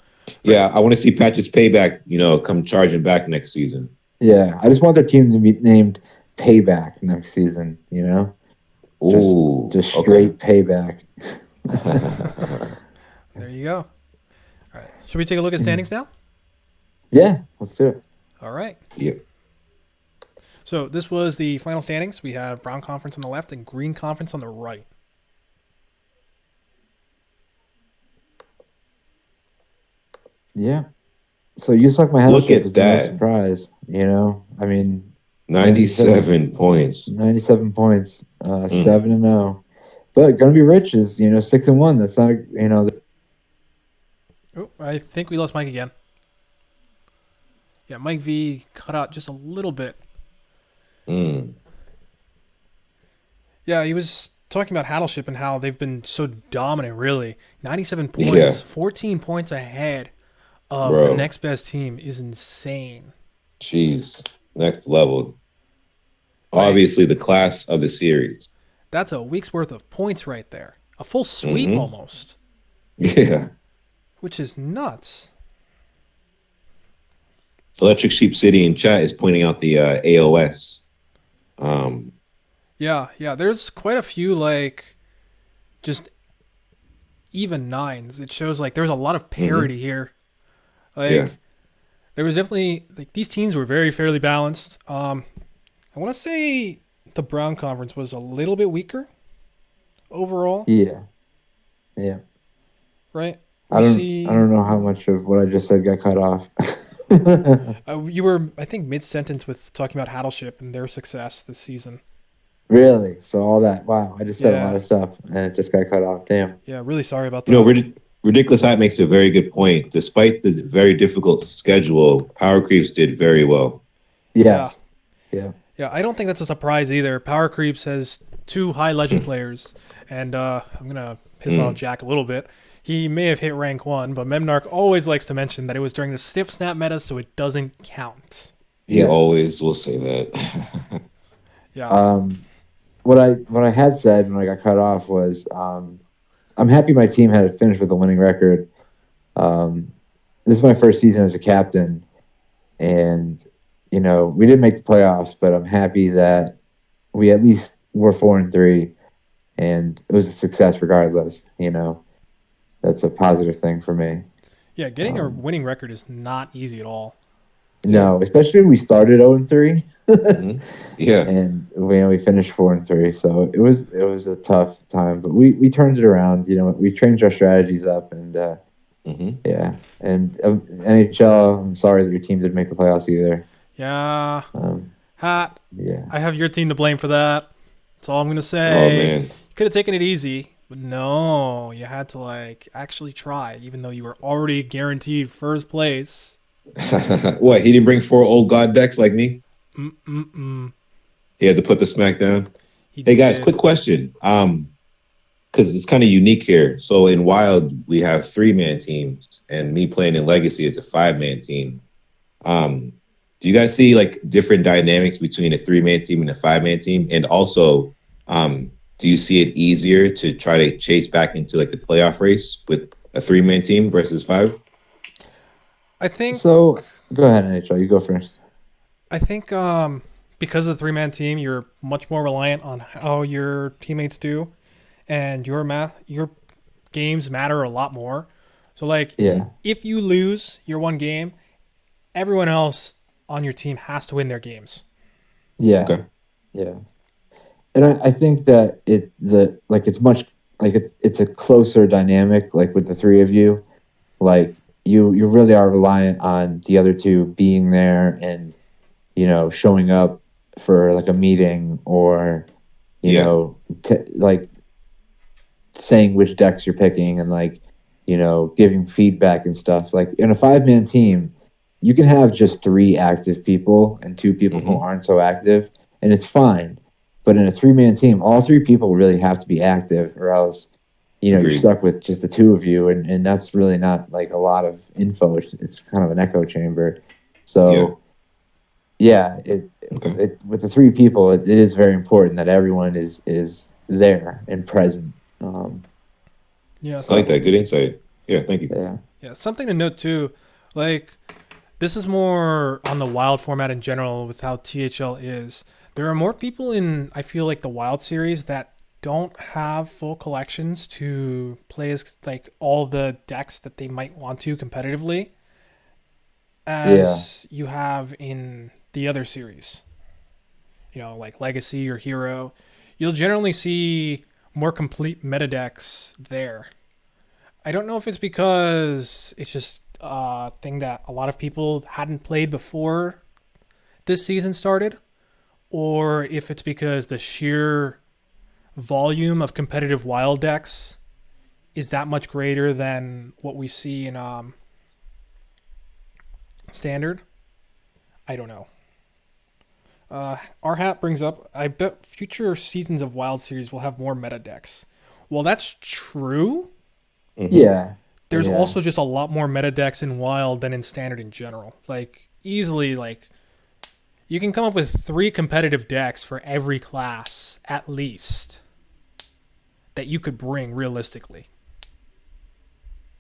Yeah, I want to see Patches Payback, come charging back next season. Yeah, I just want their team to be named Payback next season. Ooh, just straight Payback. There you go. All right, should we take a look at standings now? Yeah, let's do it. All right. Yep. So this was the final standings. We have Brown Conference on the left and Green Conference on the right. Yeah. So you suck my head. Look at was that. No surprise. I mean, 97 points. 97 points. 7-0. But gonna be rich is 6-1. That's not Oh, I think we lost Mike again. Yeah, Mike V cut out just a little bit. Yeah, he was talking about Hattleship and how they've been so dominant, really. 97 points, 14 points ahead of the next best team is insane. Jeez, next level. Right. Obviously, the class of the series. That's a week's worth of points right there. A full sweep almost. Yeah. Which is nuts. Electric Sheep City in chat is pointing out the AOS. Yeah. There's quite a few just even nines. It shows there's a lot of parity here. There was definitely these teams were very fairly balanced. I want to say the Brown Conference was a little bit weaker overall. Yeah. Right. I don't know how much of what I just said got cut off. You were, I think, mid-sentence with talking about Hattleship and their success this season. Really? So all that? Wow! I just said a lot of stuff, and it just got cut off. Damn. Yeah, really sorry about that. Ridiculous Hat makes a very good point. Despite the very difficult schedule, Power Creeps did very well. Yes. Yeah. I don't think that's a surprise either. Power Creeps has 2 high legend players, and I'm gonna piss off Jack a little bit. He may have hit rank 1, but Memnarch always likes to mention that it was during the Stiff Snap meta, so it doesn't count. He always will say that. Yeah. What I had said when I got cut off was I'm happy my team had it finished with a winning record. This is my first season as a captain, and we didn't make the playoffs, but I'm happy that we at least were 4-3, and it was a success regardless. That's a positive thing for me. Yeah, getting a winning record is not easy at all. No, especially when we started 0-3. Yeah. And we finished 4-3. So it was a tough time, but we turned it around. We changed our strategies up, and yeah. And NHL, I'm sorry that your team didn't make the playoffs either. Yeah. Yeah. I have your team to blame for that. That's all I'm gonna say. Oh man. You could have taken it easy, but no, you had to actually try, even though you were already guaranteed first place. What? He didn't bring 4 old god decks like me? He had to put the smack down. Hey guys, quick question. Because it's kind of unique here. So in Wild, we have 3-man teams, and me playing in Legacy, it's a 5-man team. Do you guys see different dynamics between a 3-man team and a 5-man team? And also, do you see it easier to try to chase back into the playoff race with a 3-man team versus 5? I think so. Go ahead, NHL. You go first. I think because of the 3-man team, you're much more reliant on how your teammates do, and your games matter a lot more. So if you lose your one game, everyone else on your team has to win their games. Yeah. Okay. Yeah. And I think that it's much it's a closer dynamic with the three of you. You really are reliant on the other two being there and showing up for a meeting or saying which decks you're picking and giving feedback and stuff. In a 5-man team, you can have just 3 active people and 2 people who aren't so active, and it's fine. But in a 3-man team, all 3 people really have to be active, or else you're stuck with just the 2 of you, and that's really not a lot of info. It's kind of an echo chamber. So with the 3 people, it is very important that everyone is there and present. Yeah, I like that. Good insight. Yeah, thank you. Yeah, something to note too, this is more on the Wild format in general with how THL is. There are more people in, I feel the Wild series that don't have full collections to play as all the decks that they might want to competitively as you have in the other series. Legacy or Hero. You'll generally see more complete meta decks there. I don't know if it's because it's just a thing that a lot of people hadn't played before this season started, or if it's because the sheer volume of competitive Wild decks is that much greater than what we see in Standard. I don't know. Our hat brings up, I bet future seasons of Wild Series will have more meta decks. Well, that's true. Yeah. There's also just a lot more meta decks in Wild than in Standard in general. Easily, you can come up with 3 competitive decks for every class, at least, that you could bring realistically.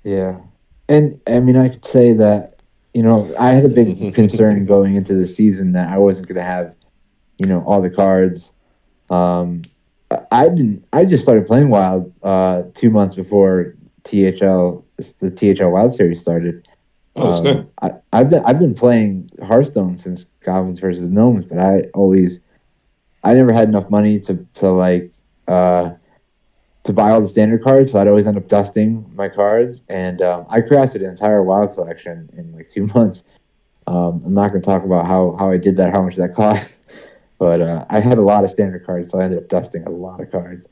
Yeah. And, I could say that, I had a big concern going into the season that I wasn't going to have, all the cards. I just started playing Wild 2 months before the THL Wild Series started. Oh, that's good. I've been playing Hearthstone since Goblins versus Gnomes, but I never had enough money to buy all the standard cards, so I'd always end up dusting my cards, and I crafted an entire Wild collection in 2 months. I'm not going to talk about how I did that, how much that cost, but I had a lot of standard cards, so I ended up dusting a lot of cards.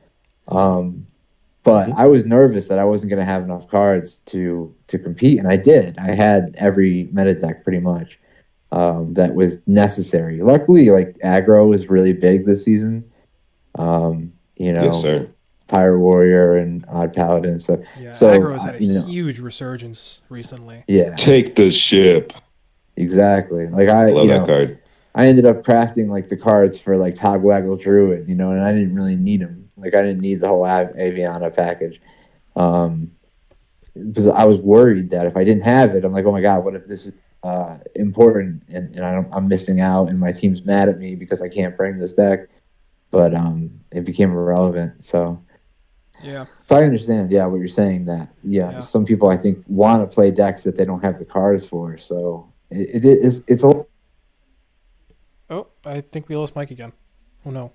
But I was nervous that I wasn't going to have enough cards to compete, and I did. I had every meta deck pretty much that was necessary. Luckily, aggro was really big this season. Yes, sir. Pyro Warrior and Odd Paladin and stuff. Yeah, so aggro has had a huge resurgence recently. Yeah, take the ship. Exactly. I love that card. I ended up crafting the cards for Togwaggle Druid, and I didn't really need them. I didn't need the whole Aviana package, because I was worried that if I didn't have it, I'm like, oh my god, what if this is important and I'm missing out, and my team's mad at me because I can't bring this deck. But it became irrelevant. So yeah. So I understand, what you're saying. That some people I think want to play decks that they don't have the cards for. So it's a. Oh, I think we lost Mike again. Oh no.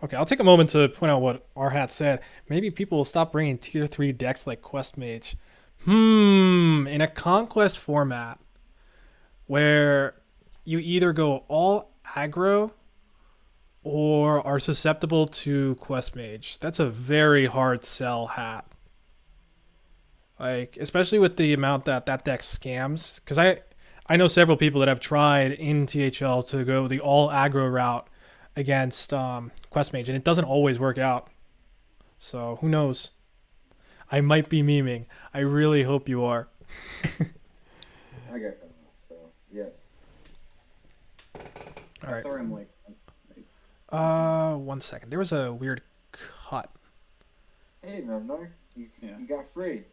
Okay, I'll take a moment to point out what our hat said. Maybe people will stop bringing tier 3 decks like Quest Mage. In a conquest format where you either go all aggro or are susceptible to Quest Mage, that's a very hard sell hat. Like, especially with the amount that deck scams. Because I know several people that have tried in THL to go the all aggro route against Quest Mage, and it doesn't always work out. So, who knows? I might be memeing. I really hope you are. I got cut off, so yeah. All right. Sorry, I'm like. 1 second. There was a weird cut. Hey, Memnar, you got free.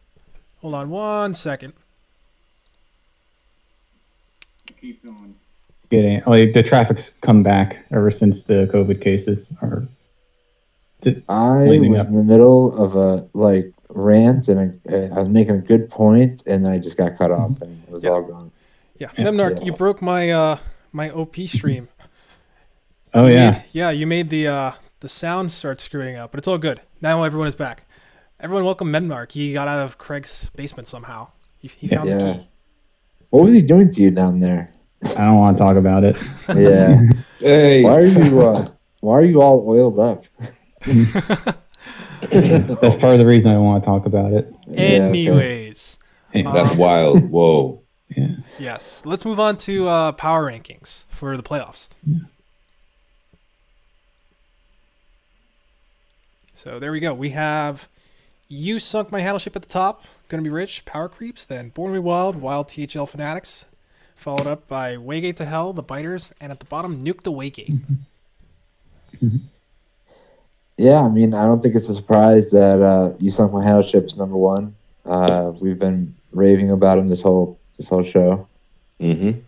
Hold on 1 second. Keep going. Getting like the traffic's come back ever since the COVID cases are. I was in the middle of a rant, and I was making a good point, and then I just got cut off, and it was all gone. Yeah, Memnark, you broke my my OP stream. Oh You made the sound start screwing up, but it's all good. Now everyone is back. Everyone, welcome Memnark. He got out of Craig's basement somehow. He found the key. What was he doing to you down there? I don't want to talk about it. Yeah. Hey. Why are you all oiled up? That's part of the reason I don't want to talk about it. Anyways. That's wild. Whoa. Yeah. Yes. Let's move on to power rankings for the playoffs. Yeah. So there we go. We have You Sunk My Battleship at the top, Gonna Be Rich, Power Creeps, then Born to Be Wild, Wild THL Fanatics, followed up by Waygate to Hell, The Biters, and at the bottom, Nuke the Waygate. Mm-hmm. Yeah, I mean, I don't think it's a surprise that You Sunk My Battleship is number one. We've been raving about him this whole show. Mm-hmm.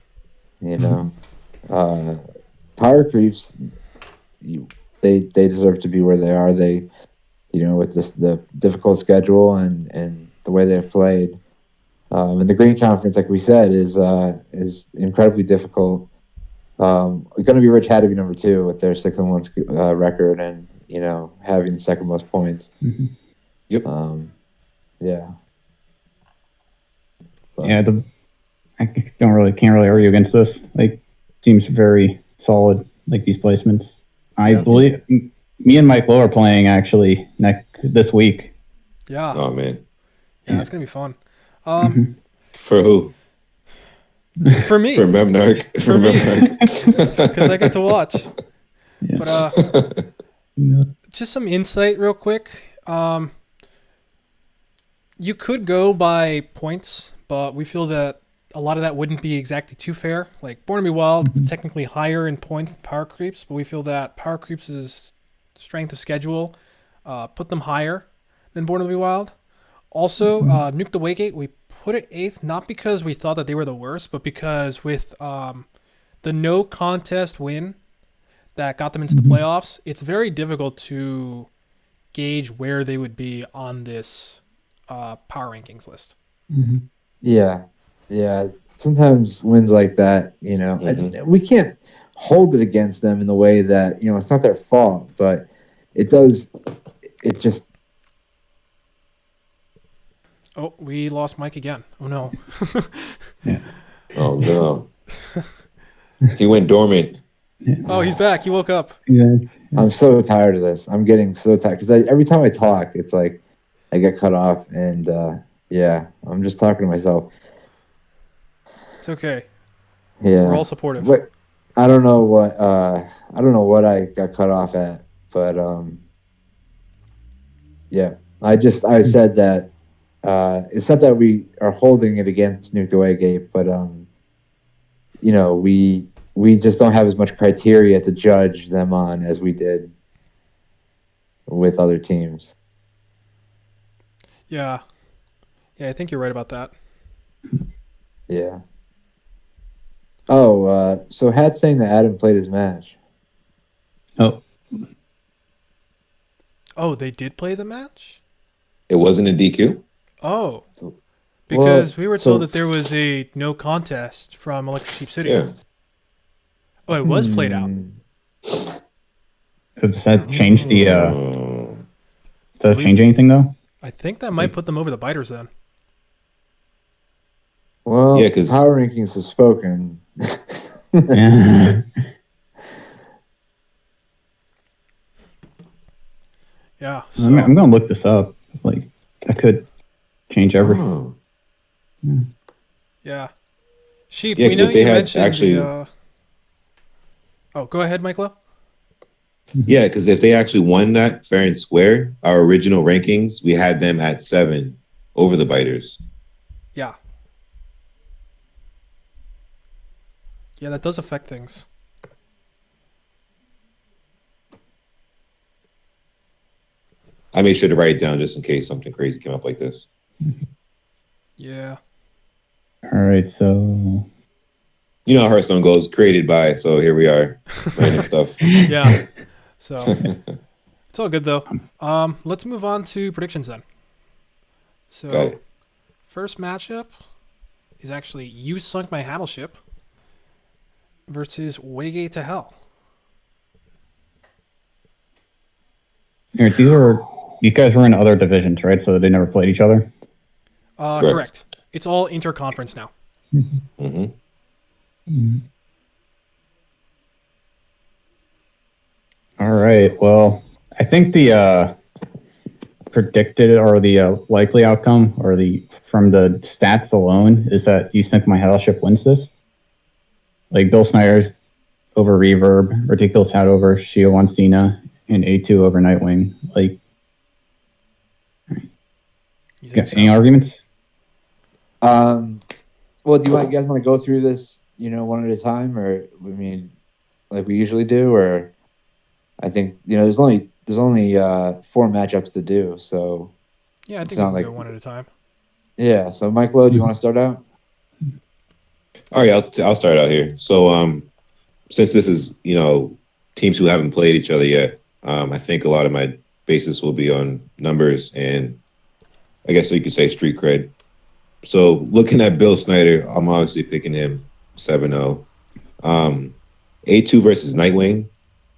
You know, Power Creeps, they deserve to be where they are. They, with the difficult schedule and the way they've played. And the Green Conference, like we said, is incredibly difficult. Going to Be Rich had to be number two with their 6-1 record and having the second most points. Mm-hmm. Yep. Yeah. But, Yeah. I can't really argue against this. Like, seems very solid. Like these placements. I believe me and MikeLowe are playing actually this week. Yeah. Oh man. Yeah, it's gonna be fun. For who? For me. For Memnark. For me. Because I get to watch. Yeah. But just some insight real quick. You could go by points, but we feel that a lot of that wouldn't be exactly too fair. Like Born to Be Wild is technically higher in points than Power Creeps, but we feel that Power Creeps' strength of schedule put them higher than Born to Be Wild. Also, Nuke the Waygate, we put it 8th, not because we thought that they were the worst, but because with the no contest win that got them into the playoffs, it's very difficult to gauge where they would be on this power rankings list. Mm-hmm. Yeah. Sometimes wins like that, we can't hold it against them in the way that, it's not their fault, but it just. Oh, we lost Mike again. Oh, no. Yeah. Oh no. He went dormant. Yeah. Oh, he's back. He woke up. Yeah. I'm so tired of this. I'm getting so tired because every time I talk, it's like I get cut off, and I'm just talking to myself. It's okay. Yeah, We're all supportive. But I don't know what I got cut off at, but I said that it's not that we are holding it against Nuke the Waygate, but we just don't have as much criteria to judge them on as we did with other teams. Yeah, I think you're right about that. Yeah. Oh, so Hat's saying that Adam played his match. Oh, they did play the match? It wasn't a DQ? Oh. Because we were told that there was a no contest from Electric Sheep City. Yeah. Oh, it was played out. So does that change the? Does that change anything though? I think that might put them over the Biters then. Well, Yeah, 'cause- power rankings have spoken. Yeah. So I'm going to look this up. Like, that could change everything. Oh. yeah. Sheep. Yeah, we 'cause know if they you had mentioned actually- Oh, go ahead, MikeLowe. Yeah, because if they actually won that fair and square, our original rankings, we had them at 7 over the Biters. Yeah. Yeah, that does affect things. I made sure to write it down just in case something crazy came up like this. Yeah. All right, so You know how Hearthstone goes, created by, so here we are. Random stuff. Yeah. So it's all good though. Let's move on to predictions then. Got So it. first matchup is actually You Sunk My Battleship versus Waygate to Hell. here, these guys were in other divisions, right? So they never played each other. Correct. It's all interconference now. Mm-hmm. All right. Well, I think the predicted or the likely outcome, or from the stats alone, is that You Sunk My Battleship wins this. Like Bill Snyder's over Reverb, Ridiculous Hat over Shia Wansina, and A2 over Nightwing. Like, You think got so? any arguments? Well, do you guys want to go through this, one at a time, or like we usually do, or I think there's only 4 matchups to do, so Yeah, I think It's we not can go like- one at a time. yeah. So, MikeLowe, do you want to start out? All right, I'll start out here. So, since this is teams who haven't played each other yet, I think a lot of my basis will be on numbers and I guess you could say street cred. So, looking at Bill Snyder, I'm obviously picking him 7-0. A2 versus Nightwing.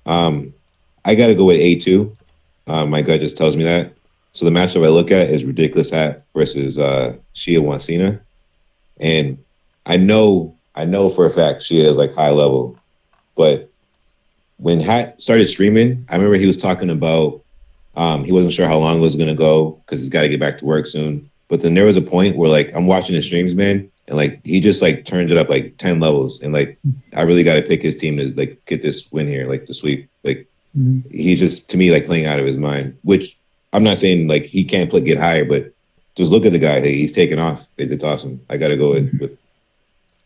I got to go with A2. My gut just tells me that. So the matchup I look at is Ridiculous Hat versus Shia Wansina, and I know for a fact Shia is like high level, but when Hat started streaming, I remember he was talking about he wasn't sure how long it was gonna go because he's got to get back to work soon. But then there was a point where like I'm watching his streams, man, and like he just like turned it up like 10 levels, and like I really got to pick his team to like get this win here, like the sweep. Like he just to me like playing out of his mind, which I'm not saying like he can't get higher, but just look at the guy. He's taking off. It's awesome. I got to go with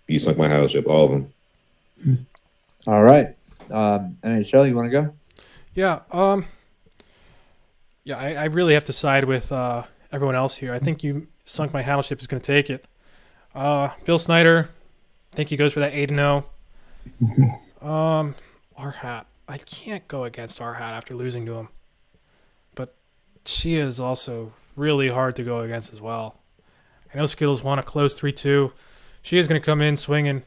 You Sunk My Battleship, all of them. All right. NHL, you want to go? Yeah. Yeah, I really have to side with everyone else here. I think You Sunk My Battleship is going to take it. Bill Snyder, I think he goes for that 8-0. Our Hat. I can't go against Our Hat after losing to him. But Shia is also really hard to go against as well. I know Skittles won a close 3-2. Shia's going to come in swinging.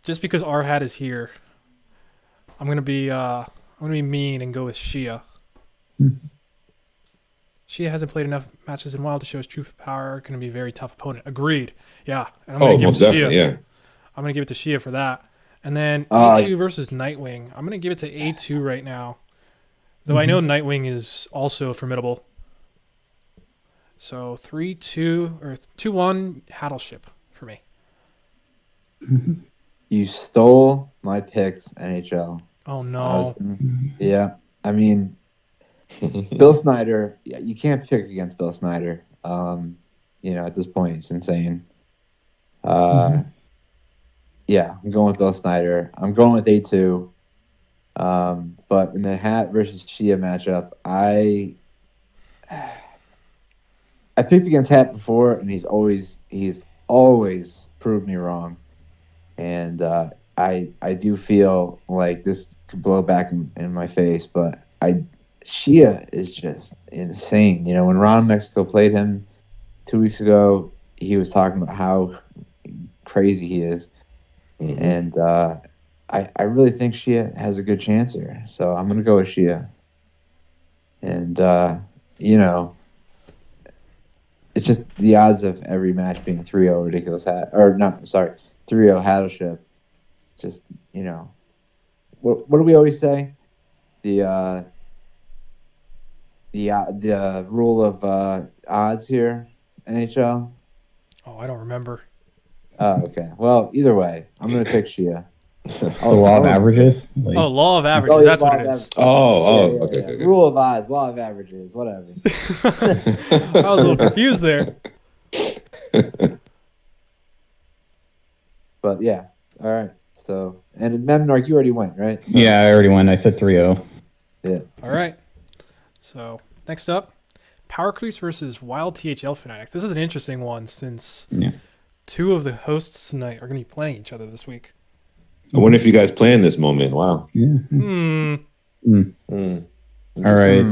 Just because Our Hat is here, I'm gonna be mean and go with Shia. Shia hasn't played enough matches in Wild to show his true power. Going to be a very tough opponent. Agreed. Yeah. And I'm gonna give it most to definitely, Shia. yeah. I'm gonna give it to Shia for that. And then A2 versus Nightwing. I'm gonna give it to A2 right now. Though I know Nightwing is also formidable. So 3-2 or 2-1 Battleship for me. You stole my picks, NHL. Oh no. Yeah. I mean, Bill Snyder, you can't pick against Bill Snyder. At this point, it's insane. Yeah, I'm going with Bill Snyder. I'm going with A2. But in the Hat versus Shia matchup, I picked against Hat before, and he's always proved me wrong. And I do feel like this could blow back in my face, but Shia is just insane. You know, when Ron Mexico played him 2 weeks ago, he was talking about how crazy he is. Mhm. And I really think Shia has a good chance here. So I'm going to go with Shia. And, you know, it's just the odds of every match being 3-0 ridiculous or not, sorry, 3-0 Hattleship. Just, you know, what do we always say? The rule of odds here, NHL. Oh, I don't remember. Oh, okay. Well, either way, I'm gonna pick Shia. The law of averages. Like, Oh, law of averages. Oh, yeah, That's law what it of is. Okay. Rule of odds, law of averages, whatever. I was a little confused there. But yeah, all right. So, and Memnark, you already went, right? So, yeah, I already went. I said 3-0. Yeah. All right. So next up, Power Creeps versus Wild THL Fanatics. This is an interesting one since Yeah. two of the hosts tonight are going to be playing each other this week. I wonder if you guys planned this moment. Wow. Yeah. Hmm. All right.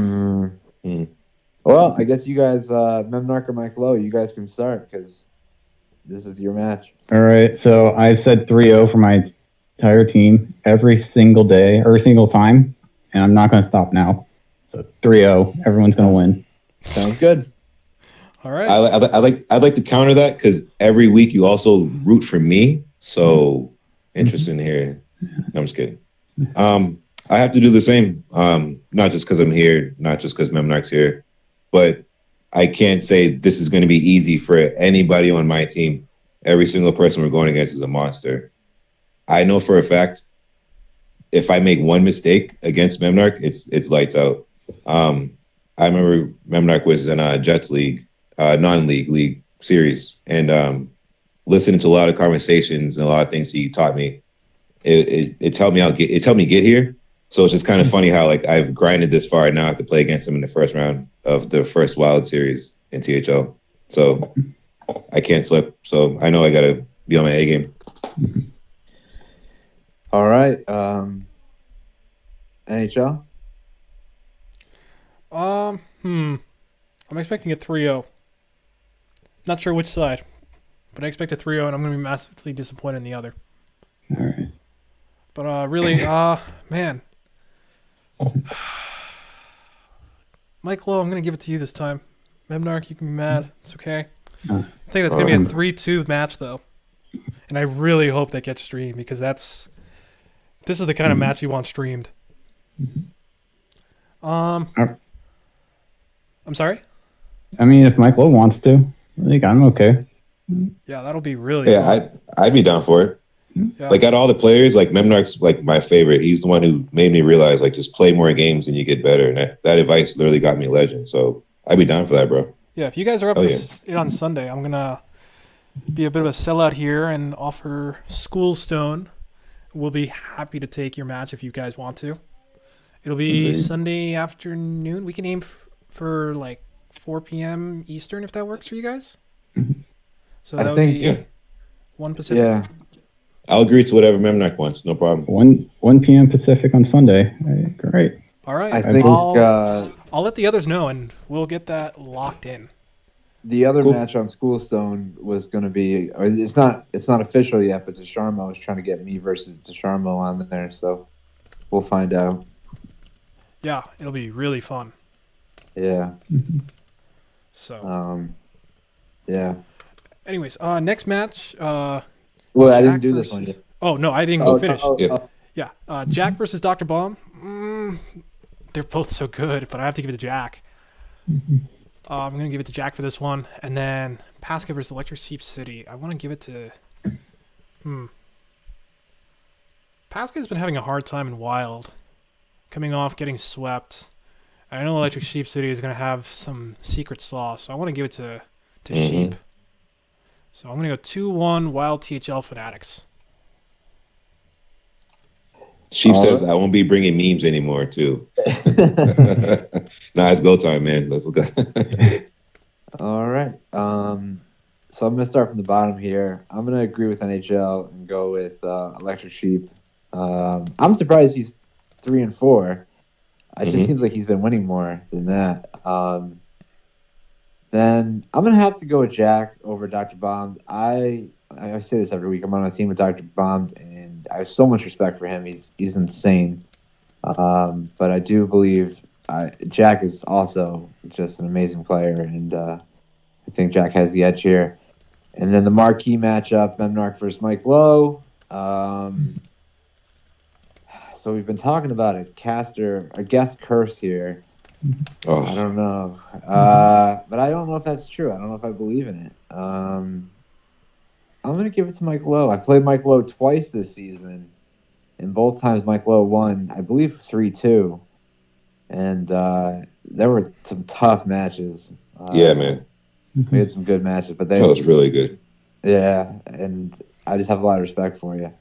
Well, I guess you guys, Memnark or MikeLowe, you guys can start because this is your match. All right. So I've said 3-0 for my entire team every single day, every single time, and I'm not going to stop now. So 3-0, everyone's going to win. Sounds good. All right. I'd like to counter that because every week you also root for me. So interesting to hear. No, I'm just kidding. I have to do the same. Not just because I'm here, not just because Memnark's here, but I can't say this is going to be easy for anybody on my team. Every single person we're going against is a monster. I know for a fact if I make one mistake against Memnark, it's lights out. I remember Memnark was in a Jets league, non-league league series, and listening to a lot of conversations and a lot of things he taught me. It helped me get here. So it's just kind of funny how like I've grinded this far and now I have to play against him in the first round of the first Wild series in THL. So I can't slip. So I know I got to be on my A game. All right. NHL? I'm expecting a 3-0. Not sure which side, but I expect a 3-0, and I'm going to be massively disappointed in the other. All right. But really, man. MikeLowe, I'm going to give it to you this time. Memnark, you can be mad. It's okay. I think that's going to be a 3-2 match, though. And I really hope that gets streamed because this is the kind of match you want streamed. I'm sorry? I mean, if MikeLowe wants to, I think I'm okay. Yeah, that'll be really fun. I'd be down for it. Yeah. Like out of all the players, like Memnark's like my favorite. He's the one who made me realize like just play more games and you get better. And that advice literally got me legend. So I'd be down for that, bro. Yeah, if you guys are up for it on Sunday, I'm gonna be a bit of a sellout here and offer Schoolstone. We'll be happy to take your match if you guys want to. It'll be Sunday afternoon. We can aim for like 4 p.m. Eastern if that works for you guys. So that would be 1 Pacific. Yeah. I'll agree to whatever Memnark wants. No problem. 1 p.m. Pacific on Sunday. Great. All right. I think I'll let the others know, and we'll get that locked in. the other match on Schoolstone was going to be. It's not official yet, but Desharmo was trying to get me versus Desharmo on there, so we'll find out. Yeah, it'll be really fun. Yeah. So. Yeah. Anyways, next match. Well, I didn't do this one yet. Oh no, I didn't go finish. Yeah. Jack versus Dr. Bomb. They're both so good, but I have to give it to Jack. I'm gonna give it to Jack for this one, and then Pasca versus Electric Sheep City. I want to give it to. Pasca's been having a hard time in Wild, coming off getting swept. I know Electric Sheep City is gonna have some secret sauce, so I want to give it to Sheep. So I'm going to go 2-1 Wild THL Fanatics. Sheep says I won't be bringing memes anymore, too. Nah, it's go time, man. Let's go. All right. So I'm going to start from the bottom here. I'm going to agree with NHL and go with Electric Sheep. I'm surprised he's 3-4. It just seems like he's been winning more than that. Then I'm gonna have to go with Jack over Dr. Bomb. I say this every week. I'm on a team with Dr. Bomb, and I have so much respect for him. He's insane. But I do believe Jack is also just an amazing player, and I think Jack has the edge here. And then the marquee matchup, Memnarch versus MikeLowe. So we've been talking about a guest curse here. Oh. I don't know. But I don't know if that's true. I don't know if I believe in it. I'm going to give it to MikeLowe. I played MikeLowe twice this season, and both times MikeLowe won, I believe, 3-2. And there were some tough matches. Yeah, man. We had some good matches, but that was really good. Yeah, and I just have a lot of respect for you.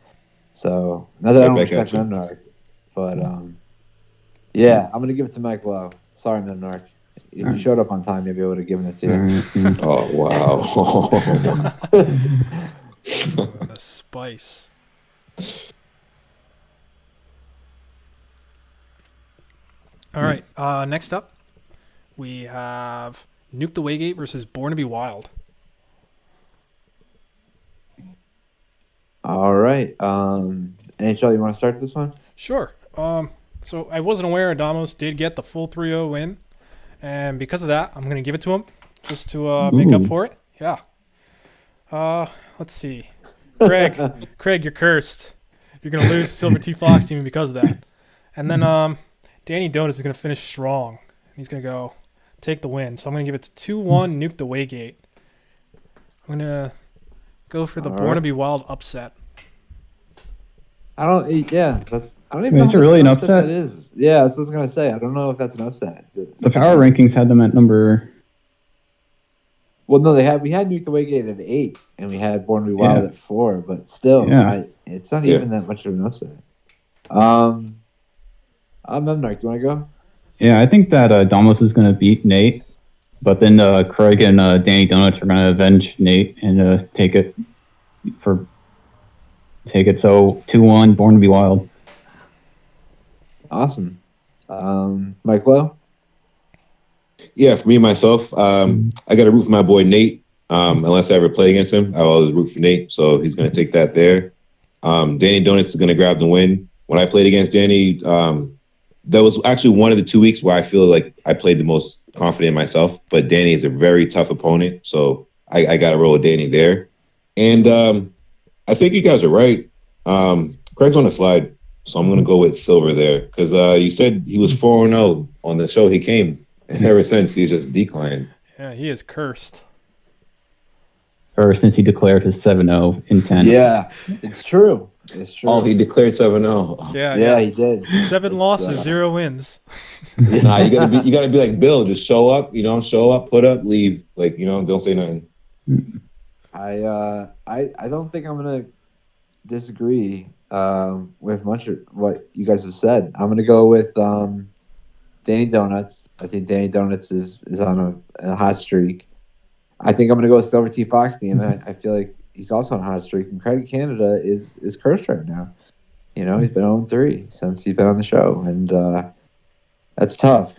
So, not that I don't respect Memnarch, but yeah, I'm going to give it to MikeLowe. Sorry, Memnarch. If you showed up on time, maybe I would have given it to you. Oh, wow. The spice. All right. Next up, we have Nuke the Waygate versus Born to Be Wild. All right. NHL, you want to start this one? Sure. So I wasn't aware Adamos did get the full 3-0 win, and because of that, I'm going to give it to him just to make up for it. Yeah. Let's see. Craig, you're cursed. You're going to lose to Silver T Fox team because of that. And then Danny Donuts is going to finish strong. He's going to go take the win. So I'm going to give it to 2-1 Nuke the Waygate. I'm going to go for the Born to Be Wild upset. I don't even know. Is it really an upset? That is. Yeah, that's what I was going to say. I don't know if that's an upset. The power rankings had them at number. Well, no, we had Nuke the Waygate at 8, and we had Born to Be Wild at 4, but still, it's not even that much of an upset. Memnarch, do you want to go? Yeah, I think that Damos is going to beat Nate, but then Craig and Danny Donuts are going to avenge Nate and take it. So 2-1, Born to Be Wild. Awesome. MikeLowe? Yeah, for me myself, I got to root for my boy Nate. Unless I ever play against him, I always root for Nate, so he's going to take that there. Danny Donuts is going to grab the win. When I played against Danny, that was actually one of the 2 weeks where I feel like I played the most confident in myself. But Danny is a very tough opponent, so I got to roll with Danny there. And I think you guys are right. Craig's on the slide, so I'm going to go with Silver there because you said he was 4-0 on the show he came, and ever since he's just declined. Yeah, he is cursed. Ever since he declared his 7-0 intent. Yeah, it's true. It's true. Oh, he declared 7-0. Yeah, he did. 7 losses, 0 wins. Nah, you gotta be like Bill. Just show up. Show up, put up, leave. Like don't say nothing. I don't think I'm gonna disagree with much of what you guys have said. I'm gonna go with Danny Donuts. I think Danny Donuts is on a hot streak. I think I'm gonna go with Silver T Fox team. I feel like he's also on a hot streak, and Craig Canada is cursed right now. He's been 0-3 since he's been on the show, and that's tough.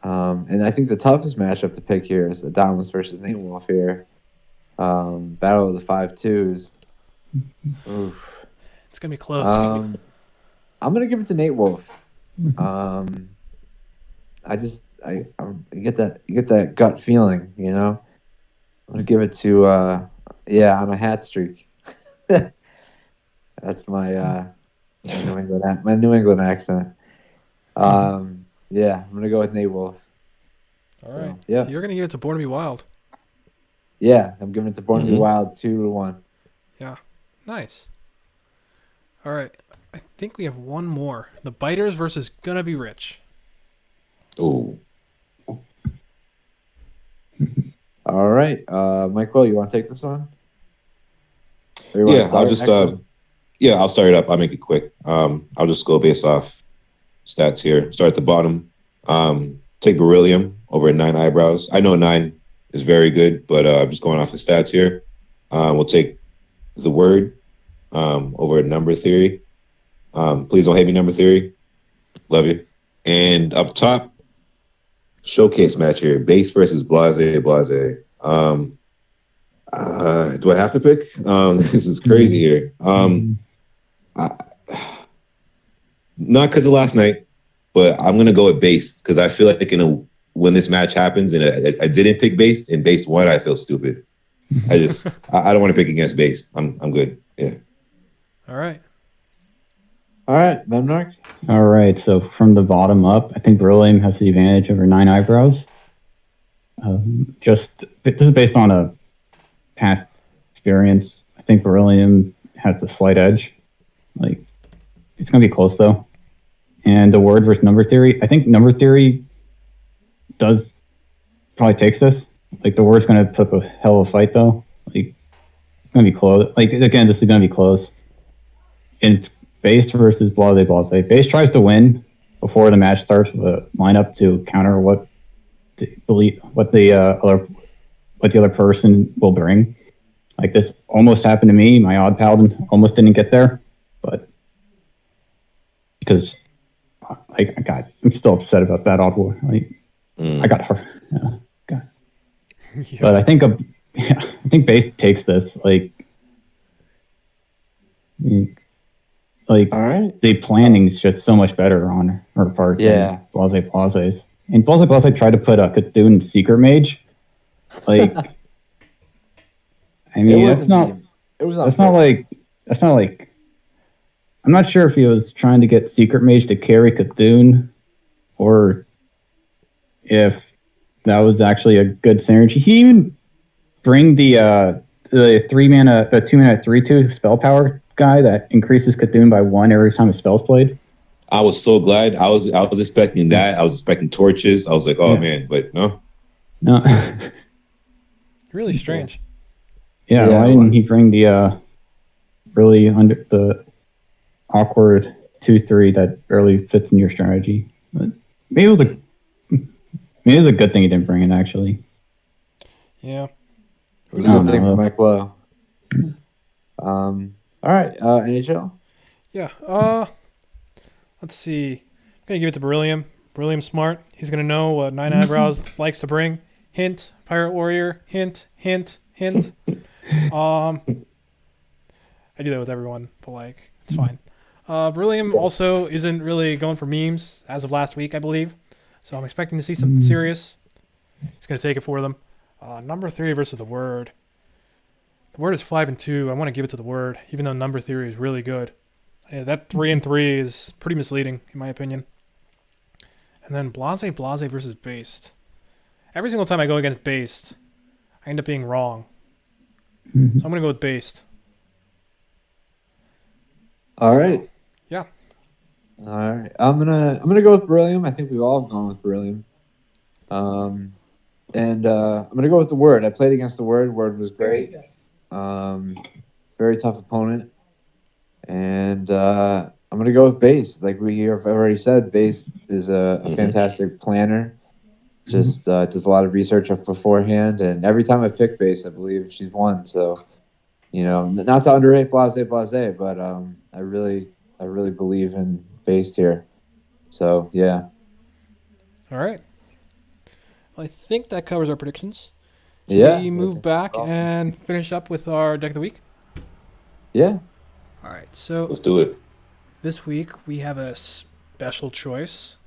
And I think the toughest matchup to pick here is Adamus versus Nate Wolf here. Battle of the 5-2s. Oof. It's gonna be close. I'm gonna give it to Nate Wolf. I get that gut feeling, I'm gonna give it to on a hat streak. That's my New England accent. I'm gonna go with Nate Wolf. All right. Yeah. You're gonna give it to Born to Be Wild. Yeah, I'm giving it to Born to Be Wild 2-1. Yeah. Nice. All right. I think we have one more. The Biters versus Gonna Be Rich. Ooh. All right. MikeLowe, you want to take this one? Yeah, I'll start it up. I'll make it quick. I'll just go based off stats here. Start at the bottom. Take Beryllium over 9 Eyebrows. I know 9 is very good, but I'm just going off the stats here. We'll take The Word over Number Theory. Please don't hate me, Number Theory. Love you. And up top, showcase match here: Base versus Blase. Do I have to pick? This is crazy here. Not because of last night, but I'm gonna go with Base because I feel like when this match happens and I didn't pick Base and Base won, I feel stupid. I don't want to pick against Base. I'm good. Yeah. All right. Memnark. All right, so from the bottom up, I think Beryllium has the advantage over Nine Eyebrows. This is based on a past experience. I think Beryllium has the slight edge. Like, it's gonna be close though. And the word versus number theory. I think number theory probably takes this. Like, the word's gonna put up a hell of a fight though. Like, it's gonna be close. Like, again, this is gonna be close. And it's Base versus Blase. Base tries to win before the match starts with a lineup to counter what the other person will bring. Like, this almost happened to me. My odd paladin almost didn't get there, but because I'm still upset about that odd war. Like, I got her. Yeah. But I think Base takes this. Like, all right. The planning is just so much better on her part than Blase's. And Blase tried to put a Cthulhu Secret Mage. Like, I mean, that's not like. I'm not sure if he was trying to get Secret Mage to carry Cthulhu, or if that was actually a good synergy. He even bring the 2-mana 3/2 spell power guy that increases Cthulhu by 1 every time a spell's played. I was so glad. I was expecting that. I was expecting torches. I was like, oh man, but no. Really strange. Yeah, why didn't he bring the really under the awkward 2/3 that barely fits in your strategy? But maybe it was a good thing he didn't bring it, actually. Yeah. It was a good thing for MikeLowe. All right, NHL? Yeah, let's see. I'm going to give it to Beryllium. Beryllium's smart. He's going to know what Nine Eyebrows likes to bring. Hint, Pirate Warrior. Hint, hint, hint. I do that with everyone, but, like, it's fine. Beryllium also isn't really going for memes as of last week, I believe. So I'm expecting to see something serious. He's going to take it for them. Number 3 versus the Word. The Word is 5-2. I want to give it to the Word, even though number theory is really good. Yeah, that 3-3 is pretty misleading, in my opinion. And then Blase versus Based. Every single time I go against Based, I end up being wrong. So I'm going to go with Based. All right. Yeah. All right. I'm gonna go with Beryllium. I think we've all gone with Beryllium. And I'm gonna go with the Word. I played against the Word. Word was great. Very tough opponent. And I'm going to go with Base. Like we have already said, Base is a fantastic planner. Just does a lot of research beforehand. And every time I pick Base, I believe she's won. So, not to underrate Blase, but I really believe in Base here. So, yeah. All right. Well, I think that covers our predictions. Yeah. We move back and finish up with our deck of the week. Yeah. All right. So let's do it. This week we have a special choice,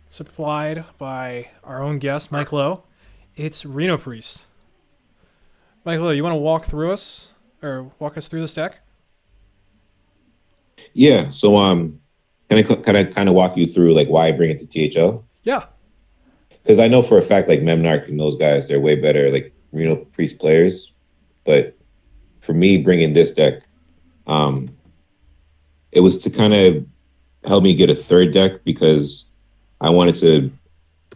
supplied by our own guest, MikeLowe. It's Reno Priest. MikeLowe, you want to walk us through this deck? Yeah. So can I kind of walk you through like why I bring it to THL? Yeah. Because I know for a fact, like Memnark and those guys, they're way better, like Reno Priest players. But for me, bringing this deck, it was to kind of help me get a third deck because I wanted to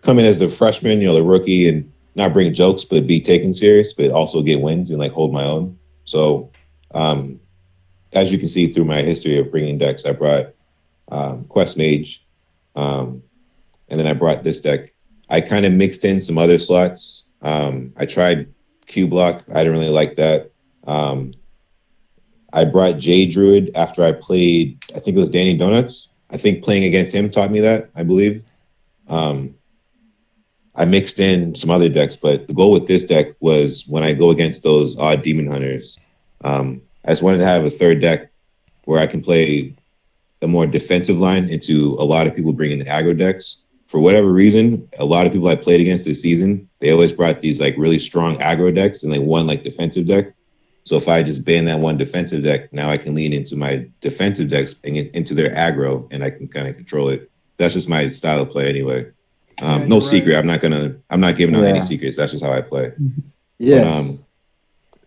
come in as the freshman, the rookie, and not bring jokes, but be taken serious, but also get wins and like hold my own. So, as you can see through my history of bringing decks, I brought Quest Mage, and then I brought this deck. I kind of mixed in some other slots. I tried Q Block. I didn't really like that. I brought J Druid after I played, I think it was Danny Donuts. I think playing against him taught me that, I believe. I mixed in some other decks, but the goal with this deck was when I go against those odd demon hunters, I just wanted to have a third deck where I can play a more defensive line into a lot of people bringing the aggro decks. For whatever reason, a lot of people I played against this season, they always brought these like really strong aggro decks and like one like defensive deck. So if I just ban that one defensive deck, now I can lean into my defensive decks and get into their aggro, and I can kind of control it. That's just my style of play anyway. No secret. Right. I'm not giving out any secrets. That's just how I play. Yes.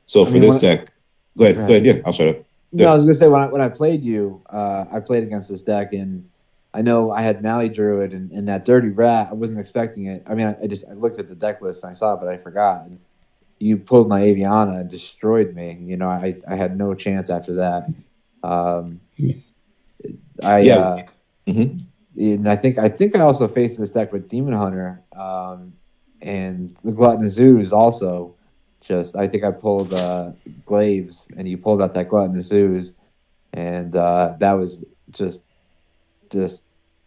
So for this deck, go ahead. Yeah, I'll shut up. No, I was gonna say when I played you, I played against this deck, and I know I had Mally Druid and that Dirty Rat. I wasn't expecting it. I mean, I looked at the deck list and I saw it, but I forgot. And you pulled my Aviana and destroyed me. You know, I had no chance after that. And I think I also faced this deck with Demon Hunter, and the Gluttonous Ooze also. I think I pulled Glaives, and you pulled out that Gluttonous Ooze, and that was just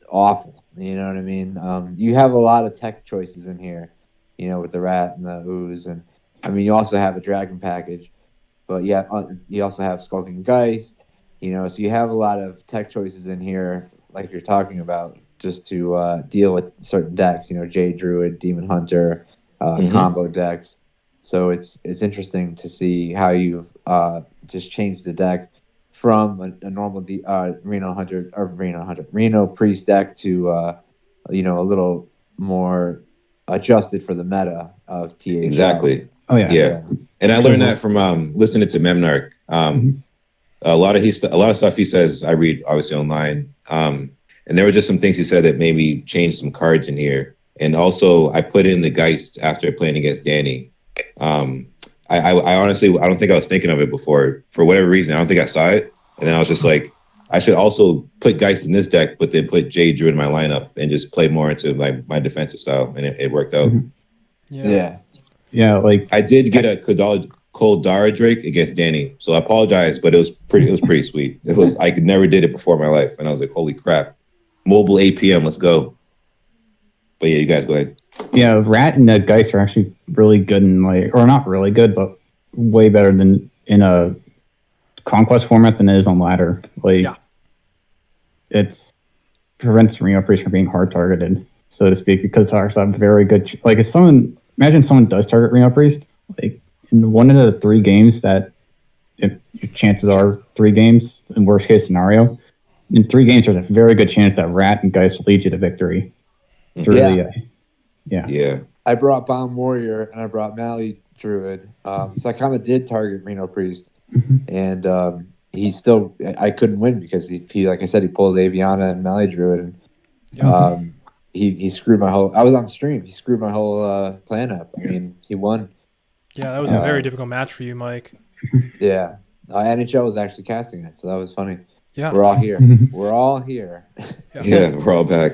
awful. You know what I mean? You have a lot of tech choices in here, you know, with the Rat and the Ooze, and I mean you also have a Dragon package, but yeah, you also have Skulking Geist, you know, so you have a lot of tech choices in here, like you're talking about, just to deal with certain decks, you know, Jade Druid, Demon Hunter, combo decks. So it's interesting to see how you've just changed the deck from a normal Reno Priest deck to you know, a little more adjusted for the meta of THL. Exactly. Oh yeah. And I learned that from listening to Memnarch. A lot of stuff he says I read obviously online. And there were just some things he said that maybe changed some cards in here. And also I put in the Geist after playing against Danny. I honestly, I don't think I was thinking of it before. For whatever reason, I don't think I saw it. And then I was just like, I should also put Geist in this deck, but then put Jade Druid in my lineup and just play more into my defensive style. And it worked out. Yeah, like I did get a Koldara Drake against Danny. So I apologize, but it was pretty sweet. I never did it before in my life. And I was like, holy crap. Mobile APM, let's go. But yeah, you guys go ahead. Yeah, Rat and Geist are actually really good in or not really good, but way better than in a Conquest format than it is on Ladder. It prevents Reno Priest from being hard targeted, so to speak, because ours have very good. If someone does target Reno Priest, in one of the 3 games that, if your chances are 3 games in worst case scenario, in 3 games there's a very good chance that Rat and Geist will lead you to victory. Yeah. I brought Bomb Warrior and I brought Mally Druid. So I kind of did target Reno Priest. And I couldn't win because he like I said, he pulled Aviana and Mally Druid. And he screwed my whole... I was on stream. He screwed my whole plan up. I mean, he won. Yeah, that was a very difficult match for you, Mike. Yeah. NHL was actually casting it, so that was funny. Yeah. We're all here. We're all here. Yeah, we're all back.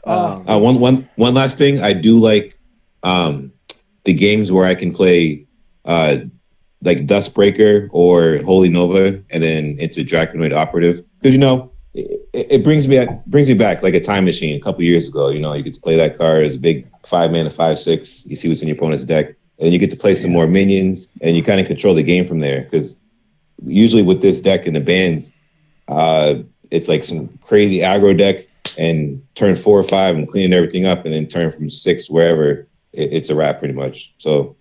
One last thing, I do like the games where I can play like Dustbreaker or Holy Nova and then into Draconoid Operative, because you know it brings me back like a time machine a couple years ago. You know, you get to play that card as a big 5-mana 5/6. You see what's in your opponent's deck, and then you get to play some more minions, and you kind of control the game from there. Because usually with this deck and the bans, it's like some crazy aggro deck, and turn 4 or 5 and cleaning everything up, and then turn from 6 wherever, it's a wrap pretty much. So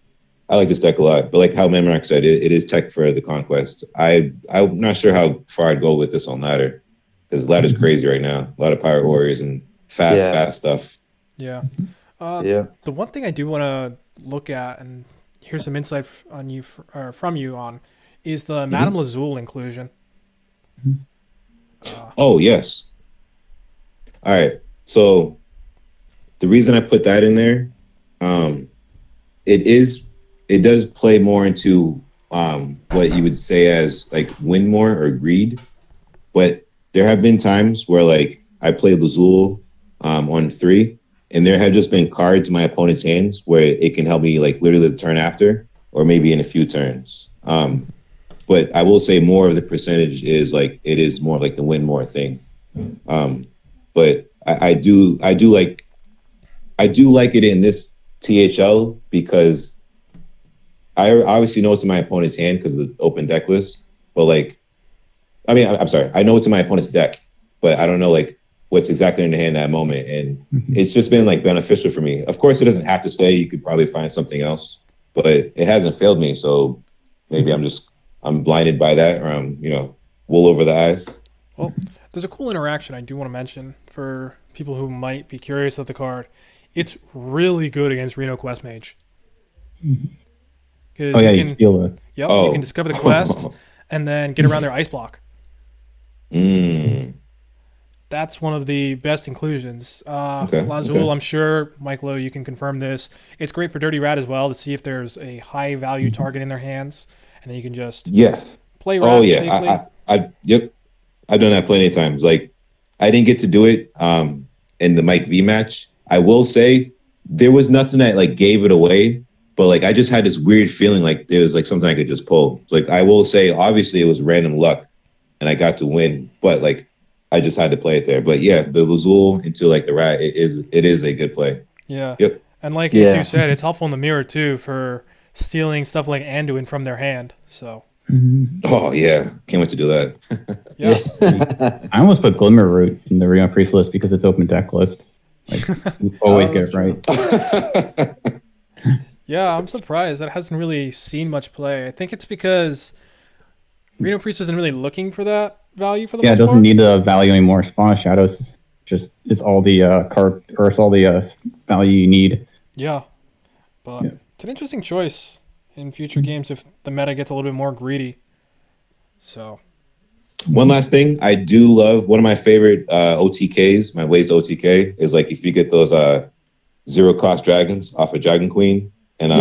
I like this deck a lot. But like how Memrak said, it is tech for the Conquest. I'm not sure how far I'd go with this on Ladder, because Ladder's crazy right now. A lot of Pirate Warriors and fast stuff. Yeah. The one thing I do want to look at and hear some insight from you on is the Madame Lazul inclusion. Oh, yes. All right. So the reason I put that in there, it does play more into what you would say as like win more or greed. But there have been times where like I played Lazul on 3, and there have just been cards in my opponent's hands where it can help me like literally the turn after, or maybe in a few turns. But I will say more of the percentage is like, it is more like the win more thing. But I do like it in this THL because I obviously know it's in my opponent's hand because of the open deck list. But like, I mean, I'm sorry, I know it's in my opponent's deck, but I don't know like what's exactly in the hand at that moment, and it's just been like beneficial for me. Of course, it doesn't have to stay. You could probably find something else, but it hasn't failed me. So maybe I'm blinded by that, or I'm wool over the eyes. Well, there's a cool interaction I do want to mention for people who might be curious of the card. It's really good against Reno Quest Mage. Oh yeah, you steal it. Yep, you can discover the quest and then get around their ice block. That's one of the best inclusions. Lazul, I'm sure, MikeLowe, you can confirm this. It's great for Dirty Rat as well to see if there's a high value target in their hands, and then you can just play Rat safely. Yep, I've done that plenty of times. Like, I didn't get to do it in the Mike V match. I will say there was nothing that like gave it away, but like I just had this weird feeling like there was like something I could just pull. Like, I will say, obviously it was random luck, and I got to win, but like I just had to play it there. But yeah, the Lazul into like the Rat, it is a good play. Yeah. Yep. And like you said, it's helpful in the mirror too for stealing stuff like Anduin from their hand. So. Oh yeah, can't wait to do that. Yeah. I almost put Glimmer Root in the Reno Priest list because it's open deck list. Like, you always get it right. Yeah, I'm surprised that hasn't really seen much play. I think it's because Reno Priest isn't really looking for that value for the most part. Yeah, it doesn't need the value anymore. Spawn of Shadows it's all the card, or it's all the value you need. Yeah, but it's an interesting choice in future games if the meta gets a little bit more greedy. So, one last thing, I do love one of my favorite OTKs. My Ways OTK is like if you get those 0 cost dragons off of Dragon Queen and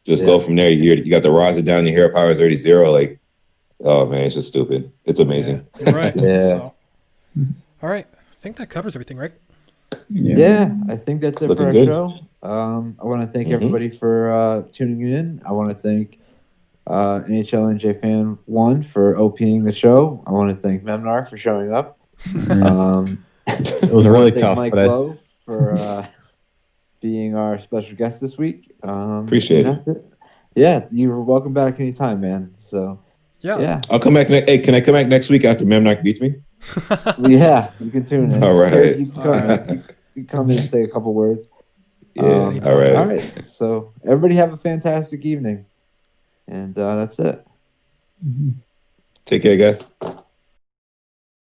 go from there. You got the Raza down. Your hero power is already 0. Like, oh man, it's just stupid. It's amazing. Yeah, you're right. Yeah. So, all right. I think that covers everything, right? Yeah, I think that's it Looking for our good. show. I want to thank everybody for tuning in. I want to thank NHL NJ Fan 1 for OPing the show. I want to thank Memnar for showing up. It was really tough. MikeLowe for being our special guest this week. Appreciate it. Yeah, you're welcome back anytime, man. So yeah. I'll come back. Hey, can I come back next week after Memnar beats me? Yeah, you can tune in. All right. You can come in and say a couple words. Yeah. All right. All right. So everybody have a fantastic evening. And that's it. Take care, guys.